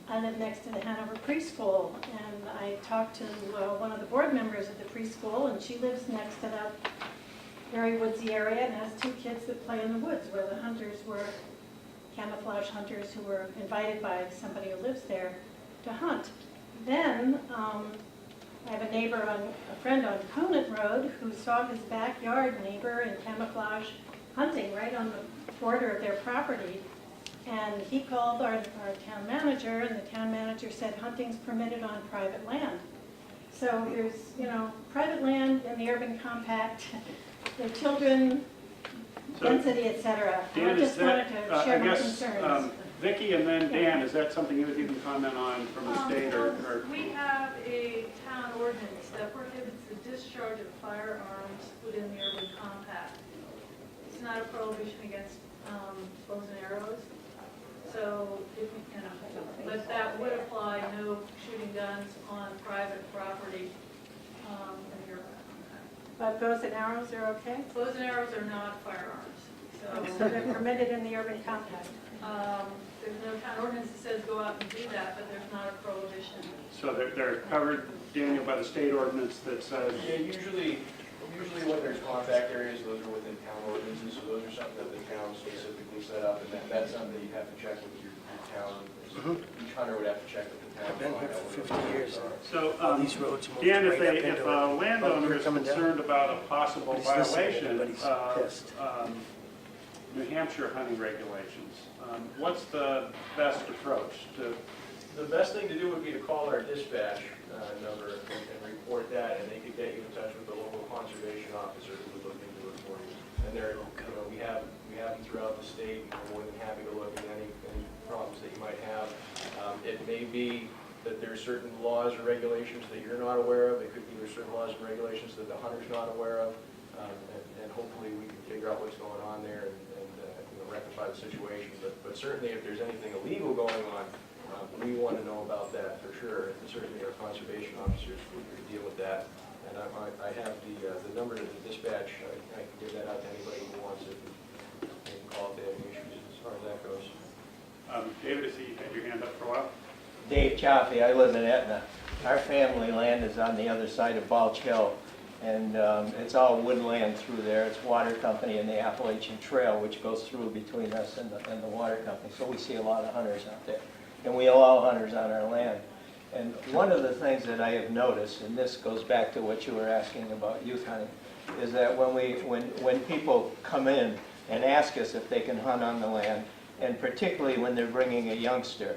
I live next to the Hanover preschool, and I talked to one of the board members of the preschool, and she lives next to that very woodsy area and has 2 kids that play in the woods, where the hunters were camouflage hunters who were invited by somebody who lives there to hunt. Then I have a friend on Conant Road who saw his backyard neighbor in camouflage hunting right on the border of their property. And he called our town manager, and the town manager said hunting's permitted on private land. So there's, private land in the urban compact, the children, density, etc. I just wanted to share my concerns. Vicki and then Dan, is that something you can comment on from the state or? We have a town ordinance that prohibits the discharge of firearms within the urban compact. It's not a prohibition against bows and arrows. So, but that would apply, no shooting guns on private property in the urban compact. But bows and arrows are okay? Bows and arrows are not firearms. So they're permitted in the urban compact. There's no town ordinance that says go out and do that, but there's not a prohibition. So they're covered, Daniel, by the state ordinance that says? Yeah, usually when there's compact areas, those are within town ordinances, so those are something that the town specifically set up, and that's something that you have to check with your town. Each hunter would have to check with the town. I've been here for 50 years. So, these roads move Dan, right up if into a it. landowner is concerned about a possible He's listening, violation everybody's of pissed. New Hampshire hunting regulations, what's the best approach to? The best thing to do would be to call our dispatch number and report that, and they could get you in touch with the local conservation officer who would look into it for you. And we have them throughout the state. We're more than happy to look at any problems that you might have. It may be that there's certain laws or regulations that you're not aware of. It could be there's certain laws and regulations that the hunter's not aware of, and hopefully we can figure out what's going on there and rectify the situation. But certainly if there's anything illegal going on, we want to know about that for sure, and certainly our conservation officers would deal with that. And I have the number to the dispatch. I can give that out to anybody who wants it. They can call if they have any issues as far as that goes. David, I see you had your hand up for a while. Dave Chaffee, I live in Etna. Our family land is on the other side of Balch Hill, and it's all woodland through there. It's water company and the Appalachian Trail, which goes through between us and the water company. So we see a lot of hunters out there, and we allow hunters on our land. And one of the things that I have noticed, and this goes back to what you were asking about youth hunting, is that when people come in and ask us if they can hunt on the land, and particularly when they're bringing a youngster,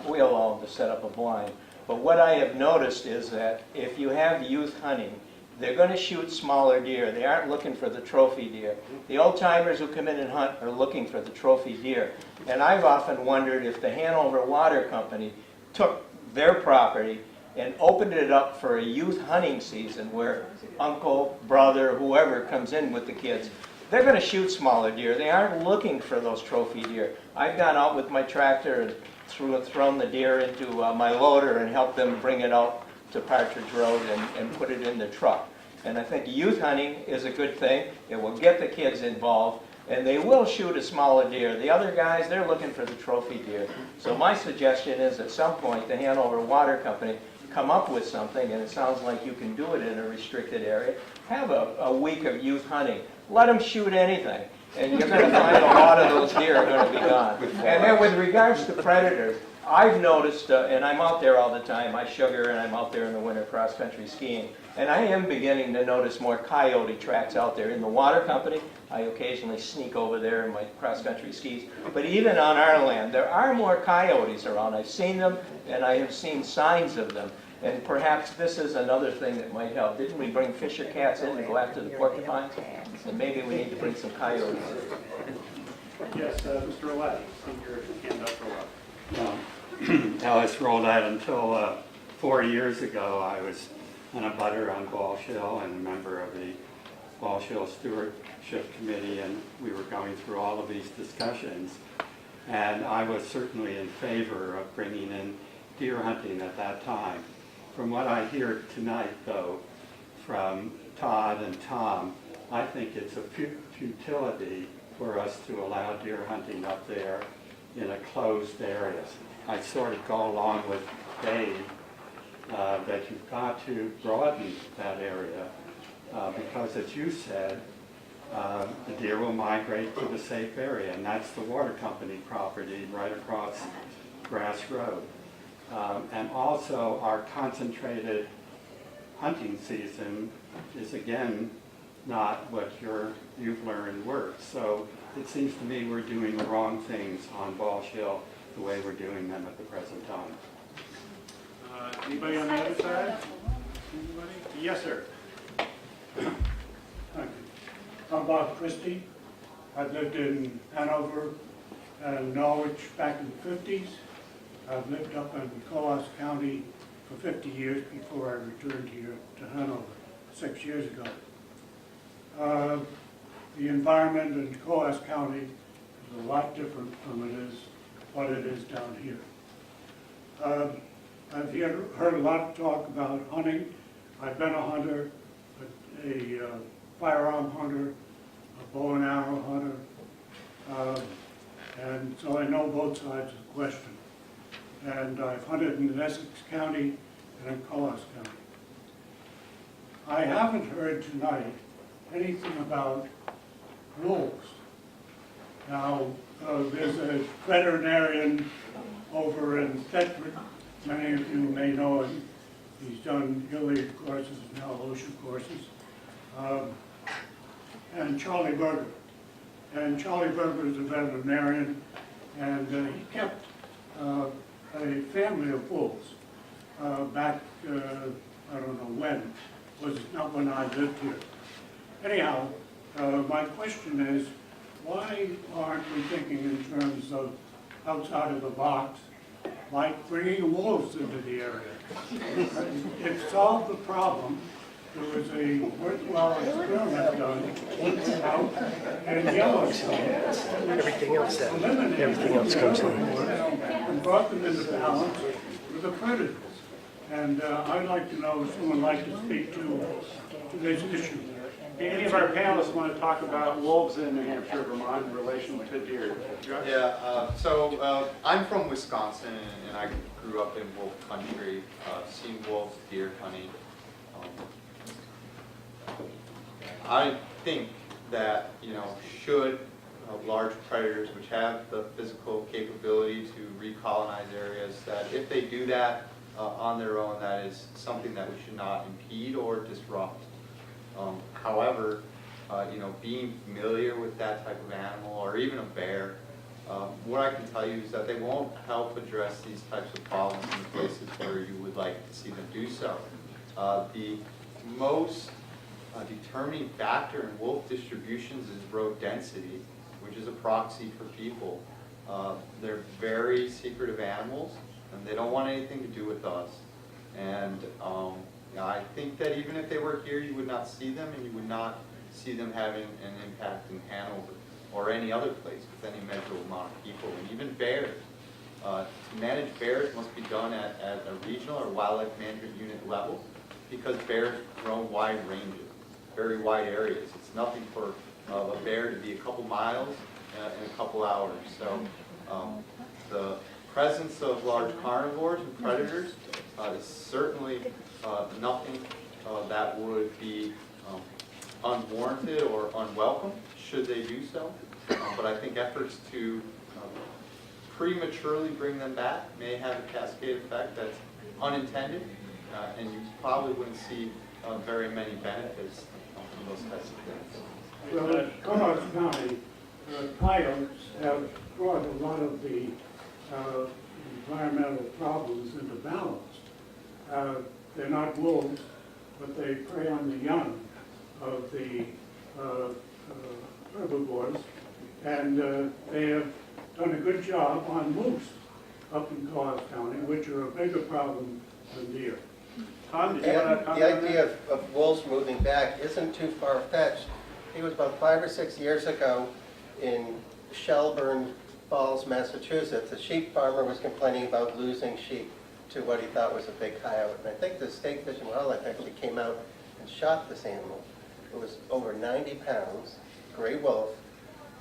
we allow them to set up a blind. But what I have noticed is that if you have youth hunting, they're going to shoot smaller deer. They aren't looking for the trophy deer. The old-timers who come in and hunt are looking for the trophy deer. And I've often wondered if the Hanover Water Company took their property and opened it up for a youth hunting season where uncle, brother, whoever comes in with the kids, they're going to shoot smaller deer. They aren't looking for those trophy deer. I've gone out with my tractor and thrown the deer into my loader and helped them bring it out to Partridge Road and put it in the truck. And I think youth hunting is a good thing. It will get the kids involved, and they will shoot a smaller deer. The other guys, they're looking for the trophy deer. So my suggestion is at some point the Hanover Water Company come up with something, and it sounds like you can do it in a restricted area. Have a week of youth hunting. Let them shoot anything, and you're going to find a lot of those deer are going to be gone. And then with regards to predators, I've noticed, and I'm out there all the time, I sugar and I'm out there in the winter cross-country skiing, and I am beginning to notice more coyote tracks out there. In the water company, I occasionally sneak over there in my cross-country skis, but even on our land, there are more coyotes around. I've seen them, and I have seen signs of them, and perhaps this is another thing that might help. Didn't we bring fisher cats in to go after the porcupines? And maybe we need to bring some coyotes in. Yes, Mr. Rolette, see your hand up for a while. Alice rolled out until 4 years ago. I was an abutter on Walsh Hill and a member of the Walsh Hill Stewardship Committee, and we were going through all of these discussions. And I was certainly in favor of bringing in deer hunting at that time. From what I hear tonight, though, from Todd and Tom, I think it's a futility for us to allow deer hunting up there in a closed area. I sort of go along with Dave that you've got to broaden that area because, as you said, the deer will migrate to the safe area, and that's the water company property right across Grass Road. And also our concentrated hunting season is again not what you've learned works. So it seems to me we're doing the wrong things on Walsh Hill the way we're doing them at the present time. Anybody on the other side? Anybody? Yes, sir. Thank you. I'm Bob Christie. I've lived in Hanover and Norwich back in the 50s. I've lived up in Coas County for 50 years before I returned here to Hanover 6 years ago. The environment in Coas County is a lot different from what it is down here. I've heard a lot of talk about hunting. I've been a hunter, a firearm hunter, a bow and arrow hunter, and so I know both sides of the question. And I've hunted in Essex County and in Coas County. I haven't heard tonight anything about wolves. Now, there's a veterinarian over in Thetford. Many of you may know him. He's done illegal courses, now ocean courses. And Charlie Berger. And Charlie Berger is a veterinarian, and he kept a family of wolves back, I don't know when, was not when I lived here. Anyhow, my question is, why aren't we thinking in terms of outside of the box, like bringing wolves into the area? It solved the problem. There was a worthwhile experiment done out in Yellowstone. Everything else comes in. And brought them into balance with the predators. And I'd like to know if someone would like to speak to this issue. Any of our panelists want to talk about wolves in New Hampshire, Vermont in relation to deer? Josh? Yeah, so I'm from Wisconsin, and I grew up in wolf country, seen wolves, deer hunting. I think that, should large predators, which have the physical capability to recolonize areas, that if they do that, on their own, that is something that we should not impede or disrupt. However, being familiar with that type of animal, or even a bear, what I can tell you is that they won't help address these types of problems in the places where you would like to see them do so. The most determining factor in wolf distributions is road density, which is a proxy for people. They're very secretive animals, and they don't want anything to do with us. And I think that even if they were here, you would not see them, and you would not see them having an impact in Hanover or any other place with any measurable amount of people. And even bears. To manage bears must be done at a regional or wildlife management unit level, because bears roam wide ranges, very wide areas. It's nothing for a bear to be a couple miles in a couple hours. So the presence of large carnivores and predators is certainly nothing that would be unwarranted or unwelcome should they do so. But I think efforts to prematurely bring them back may have a cascade effect that's unintended, and you probably wouldn't see very many benefits from those types of things. Well, in Carson County, coyotes have brought a lot of the environmental problems into balance. They're not wolves, but they prey on the young of the herbivores, and they have done a good job on moose up in Carson County, which are a bigger problem than deer. Tom, did you want to comment The on idea that? of wolves moving back isn't too far-fetched. It was about 5 or 6 years ago in Shelburne Falls, Massachusetts. A sheep farmer was complaining about losing sheep to what he thought was a big coyote. And I think the State Fish and Wildlife actually came out and shot this animal. It was over 90 pounds, gray wolf.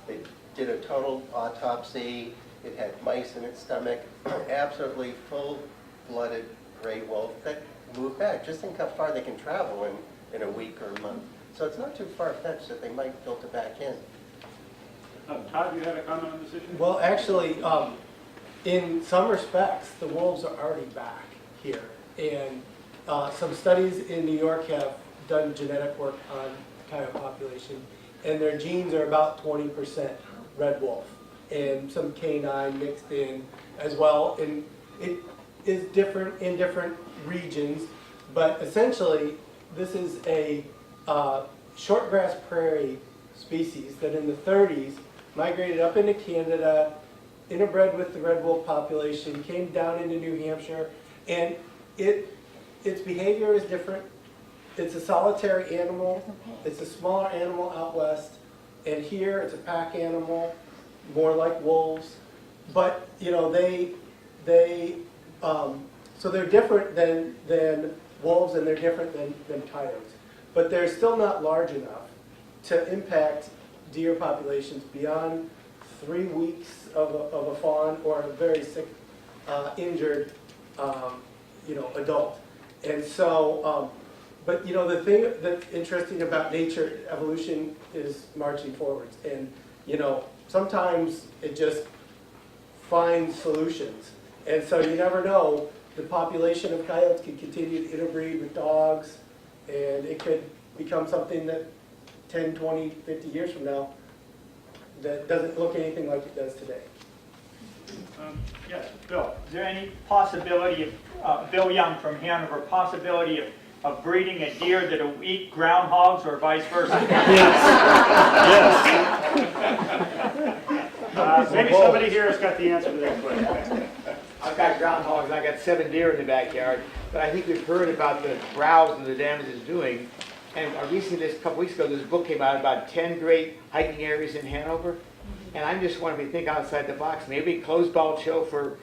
They did a total autopsy. It had mice in its stomach, absolutely full-blooded gray wolf that moved back. Just think how far they can travel in a week or a month. So it's not too far-fetched that they might filter back in. Todd, you had a comment on this issue? Well, actually, in some respects, the wolves are already back here. And some studies in New York have done genetic work on coyote population, and their genes are about 20% red wolf, and some canine mixed in as well. And it is different in different regions, but essentially, this is a shortgrass prairie species that in the 30s migrated up into Canada, interbred with the red wolf population, came down into New Hampshire, and its behavior is different. It's a solitary animal. It's a smaller animal out west, and here it's a pack animal, more like wolves. But so they're different than wolves, and they're different than coyotes. But they're still not large enough to impact deer populations beyond 3 weeks of a fawn or a very sick, injured, adult. And so, but the thing that's interesting about nature, evolution is marching forwards. And sometimes it just finds solutions. And so you never know, the population of coyotes could continue to interbreed with dogs, and it could become something that 10, 20, 50 years from now that doesn't look anything like it does today. Yes, Bill. Is there any possibility of, Bill Young from Hanover, possibility of breeding a deer that'll eat groundhogs or vice versa? Yes. Maybe somebody here has got the answer to that question. I've got groundhogs, and I got 7 deer in the backyard, but I think we've heard about the browse and the damage it's doing. And recently, a couple weeks ago, this book came out about 10 great hiking areas in Hanover. And I just want to think outside the box. Maybe close Bald Hill for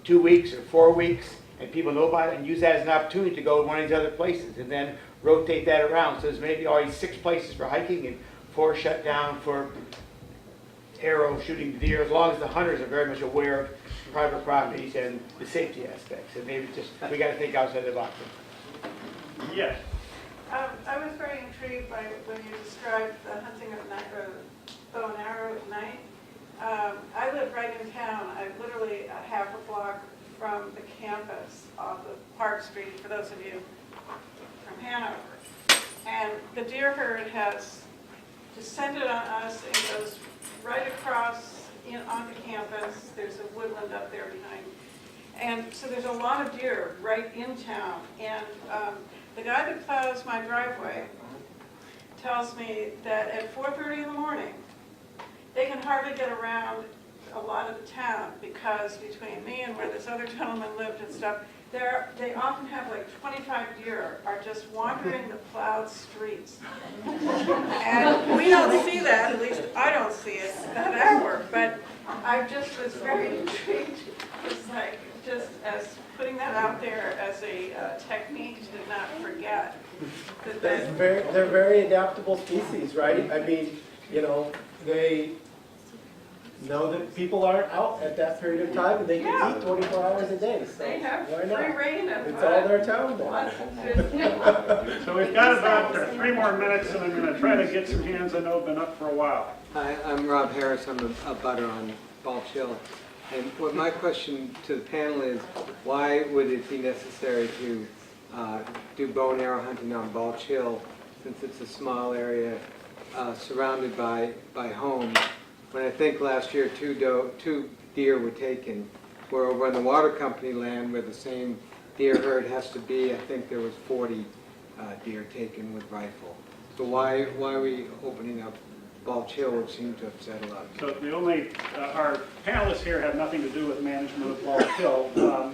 2 weeks or 4 weeks, and people know about it, and use that as an opportunity to go to one of these other places, and then rotate that around. So there's maybe always 6 places for hiking and 4 shut down for arrow shooting deer, as long as the hunters are very much aware of private properties and the safety aspects. And maybe just, we got to think outside the box. Yes. I was very intrigued by when you described the hunting at night, or bow and arrow at night. I live right in town. I'm literally a half a block from the campus off of Park Street, for those of you from Hanover. And the deer herd has descended on us and goes right across onto campus. There's a woodland up there behind. And so there's a lot of deer right in town. And the guy that plows my driveway tells me that at 4:30 in the morning, they can hardly get around a lot of the town because between me and where this other gentleman lived and stuff, they often have like 25 deer are just wandering the plowed streets. And we don't see that, at least I don't see it that hour, but I just was very intrigued. It's like, just as putting that out there as a technique to not forget. They're very adaptable species, right? I mean, you know, they know that people aren't out at that period of time, and they can eat 24 hours a day. So they have why not? free reign of It's all their town then. So we've got about 3 more minutes, and I'm going to try to get some hands I know have been up for a while. Hi, I'm Rob Harris. I'm a butter on Balch Hill. And what my question to the panel is, why would it be necessary to do bow and arrow hunting on Balch Hill, since it's a small area surrounded by homes? When I think last year 2 deer were taken, where over on the water company land where the same deer herd has to be, I think there was 40 deer taken with rifle. So why are we opening up Balch Hill, which seemed to have settled out? So the only, our panelists here have nothing to do with management of Balch Hill,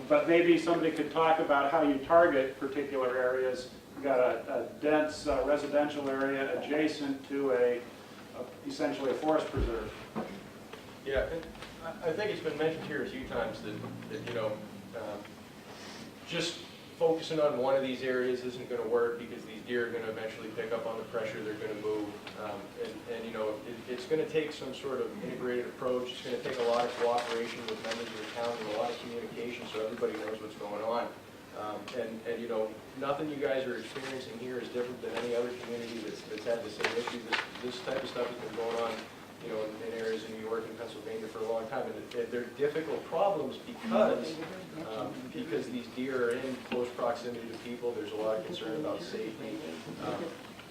but maybe somebody could talk about how you target particular areas. We've got a dense residential area adjacent to essentially a forest preserve. Yeah, and I think it's been mentioned here a few times that you know, just focusing on one of these areas isn't going to work because these deer are going to eventually pick up on the pressure, they're going to move, and you know, it's going to take some sort of integrated approach. It's going to take a lot of cooperation with members of the town and a lot of communication so everybody knows what's going on. And you know, nothing you guys are experiencing here is different than any other community that's had the same issue. This type of stuff has been going on, you know, in areas in New York and Pennsylvania for a long time, and they're difficult problems because these deer are in close proximity to people. There's a lot of concern about safety,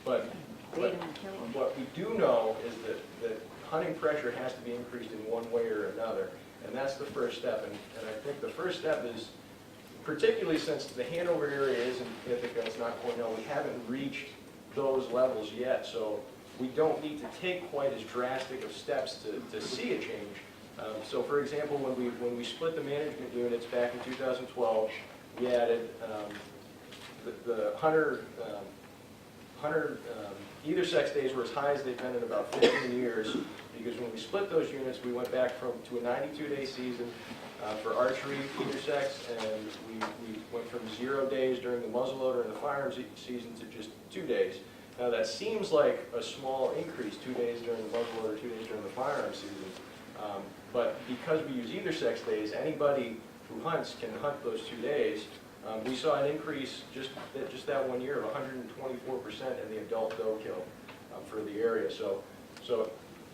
but what we do know is that hunting pressure has to be increased in one way or another, and that's the first step. And I think the first step is, particularly since the Hanover area is in Ithaca, it's not Cornell, we haven't reached those levels yet, so we don't need to take quite as drastic of steps to see a change. So for example, when we split the management units back in 2012, we added the hunter either sex days were as high as they've been in about 15 years, because when we split those units, we went back to a 92-day season for archery either sex, and we went from 0 days during the muzzleloader and the firearms season to just 2 days. Now that seems like a small increase, 2 days during the muzzleloader, 2 days during the firearms season, but because we use either sex days, anybody who hunts can hunt those 2 days. We saw an increase just that 1 year of 124% in the adult doe kill for the area. So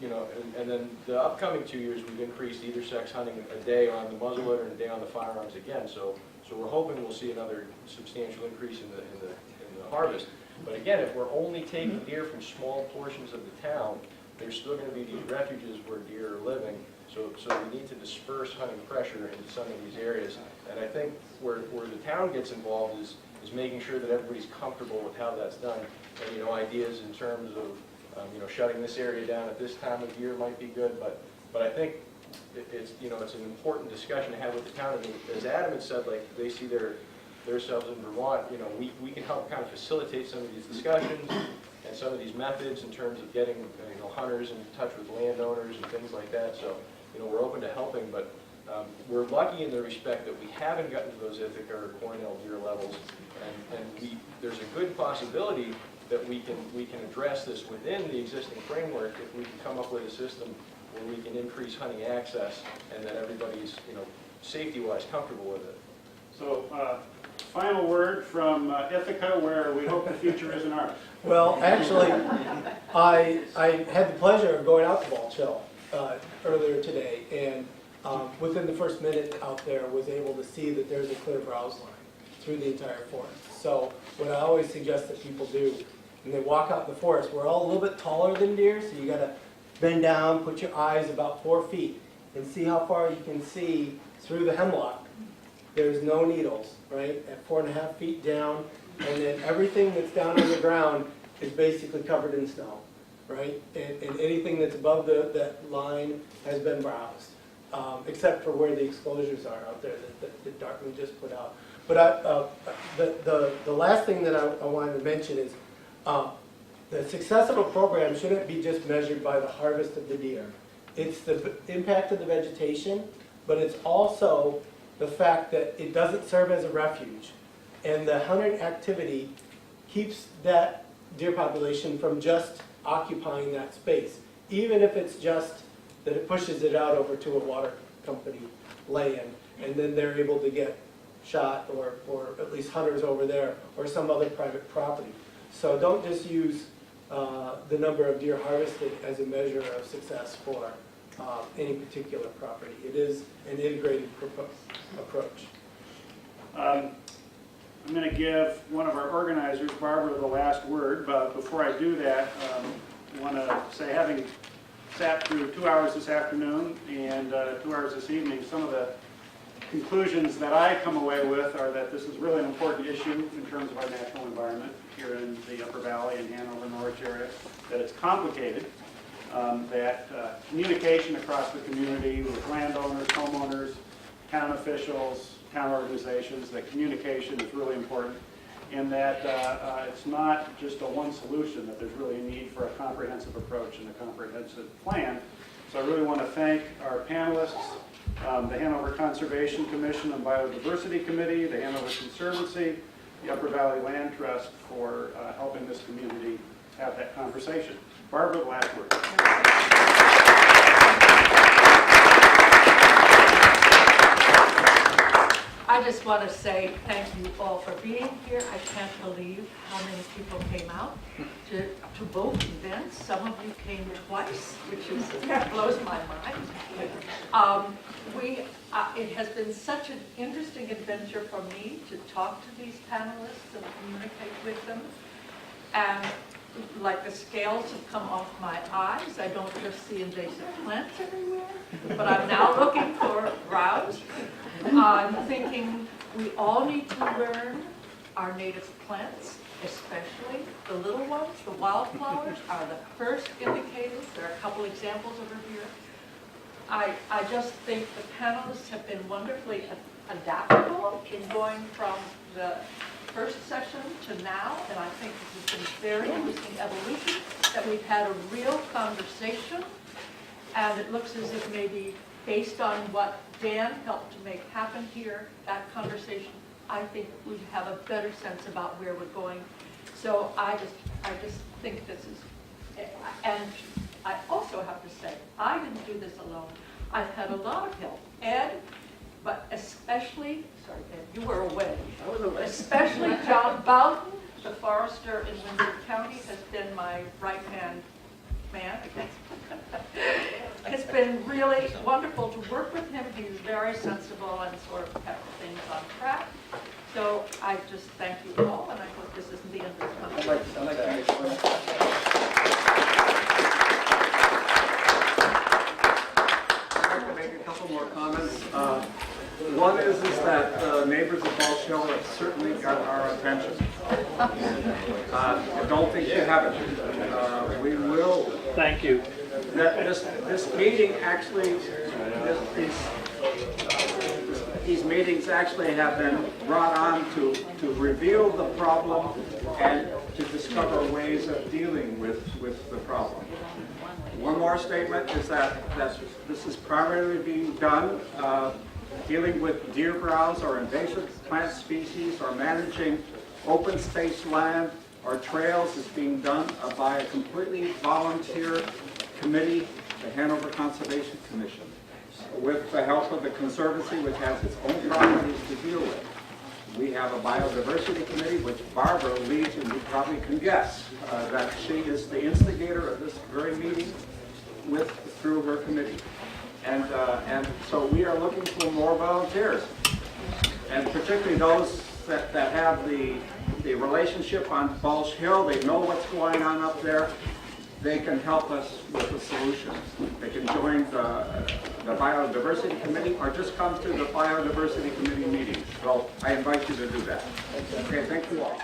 you know, and then the upcoming 2 years we've increased either sex hunting a day on the muzzleloader and a day on the firearms again. So we're hoping we'll see another substantial increase in the harvest. But again, if we're only taking deer from small portions of the town, there's still going to be these refuges where deer are living. So we need to disperse hunting pressure into some of these areas. And I think where the town gets involved is making sure that everybody's comfortable with how that's done. And you know, ideas in terms of you know, shutting this area down at this time of year might be good. But I think it's an important discussion to have with the town. And as Adam had said, like they see themselves in Vermont, you know, we can help kind of facilitate some of these discussions and some of these methods in terms of getting hunters in touch with landowners and things like that. So you know, we're open to helping, but we're lucky in the respect that we haven't gotten to those Ithaca or Cornell deer levels, and there's a good possibility that we can address this within the existing framework if we can come up with a system where we can increase hunting access and that everybody's safety-wise comfortable with it. So final word from Ithaca, where we hope the future isn't ours. Well, actually, I had the pleasure of going out to Balch Hill earlier today, and within the first minute out there was able to see that there's a clear browse line through the entire forest. So what I always suggest that people do, when they walk out in the forest, we're all a little bit taller than deer, so you gotta bend down, put your eyes about 4 feet, and see how far you can see through the hemlock. There's no needles, right, at 4.5 feet down, and then everything that's down on the ground is basically covered in snow, right? And anything that's above that line has been browsed, except for where the exclosures are out there that Dartmouth just put out. But the last thing that I wanted to mention is the success of a program shouldn't be just measured by the harvest of the deer. It's the impact of the vegetation, but it's also the fact that it doesn't serve as a refuge. And the hunting activity keeps that deer population from just occupying that space, even if it's just that it pushes it out over to a water company land, and then they're able to get shot, or at least hunters over there, or some other private property. So don't just use the number of deer harvested as a measure of success for any particular property. It is an integrated approach. I'm going to give one of our organizers, Barbara, the last word, but before I do that, I want to say, having sat through 2 hours this afternoon and 2 hours this evening, some of the conclusions that I come away with are that this is really an important issue in terms of our natural environment here in the Upper Valley and Hanover, Norwich area, that it's complicated, that communication across the community with landowners, homeowners, town officials, town organizations, that communication is really important, and that it's not just a one solution, that there's really a need for a comprehensive approach and a comprehensive plan. So I really want to thank our panelists, the Hanover Conservation Commission and Biodiversity Committee, the Hanover Conservancy, the Upper Valley Land Trust for helping this community have that conversation. Barbara, the last word. I just want to say thank you all for being here. I can't believe how many people came out to both events. Some of you came twice, that blows my mind. It has been such an interesting adventure for me to talk to these panelists and communicate with them. And like the scales have come off my eyes. I don't just see invasive plants everywhere, but I'm now looking for browse. I'm thinking we all need to learn our native plants, especially the little ones. The wildflowers are the first indicators. There are a couple examples over here. I just think the panelists have been wonderfully adaptable in going from the first session to now, and I think this has been very interesting evolution, that we've had a real conversation, and it looks as if maybe based on what Dan helped to make happen here, that conversation, I think we have a better sense about where we're going. So I just think this is, and I also have to say, I didn't do this alone. I've had a lot of help. Ed, but especially, sorry Ed, you were away. I was away. Especially John Bowden, the forester in Windsor County, has been my right-hand man, I guess. It's been really wonderful to work with him. He's very sensible and sort of kept things on track. So I just thank you all, and I hope this isn't the end of the conversation. I'd like to make a couple more comments. One is that neighbors of Ball Hill have certainly got our attention. I don't think you haven't. We will. Thank you. This meeting actually, these meetings actually have been brought on to reveal the problem and to discover ways of dealing with the problem. One more statement is that this is primarily being done dealing with deer browse or invasive plant species or managing open space land or trails is being done by a completely volunteer committee, the Hanover Conservation Commission, with the help of the Conservancy, which has its own properties to deal with. We have a Biodiversity Committee, which Barbara leads, and you probably can guess that she is the instigator of this very meeting through her committee. And so we are looking for more volunteers. And particularly those that have the relationship on Balch Hill, they know what's going on up there. They can help us with the solutions. They can join the Biodiversity Committee or just come to the Biodiversity Committee meetings. So I invite you to do that. Okay, thank you all.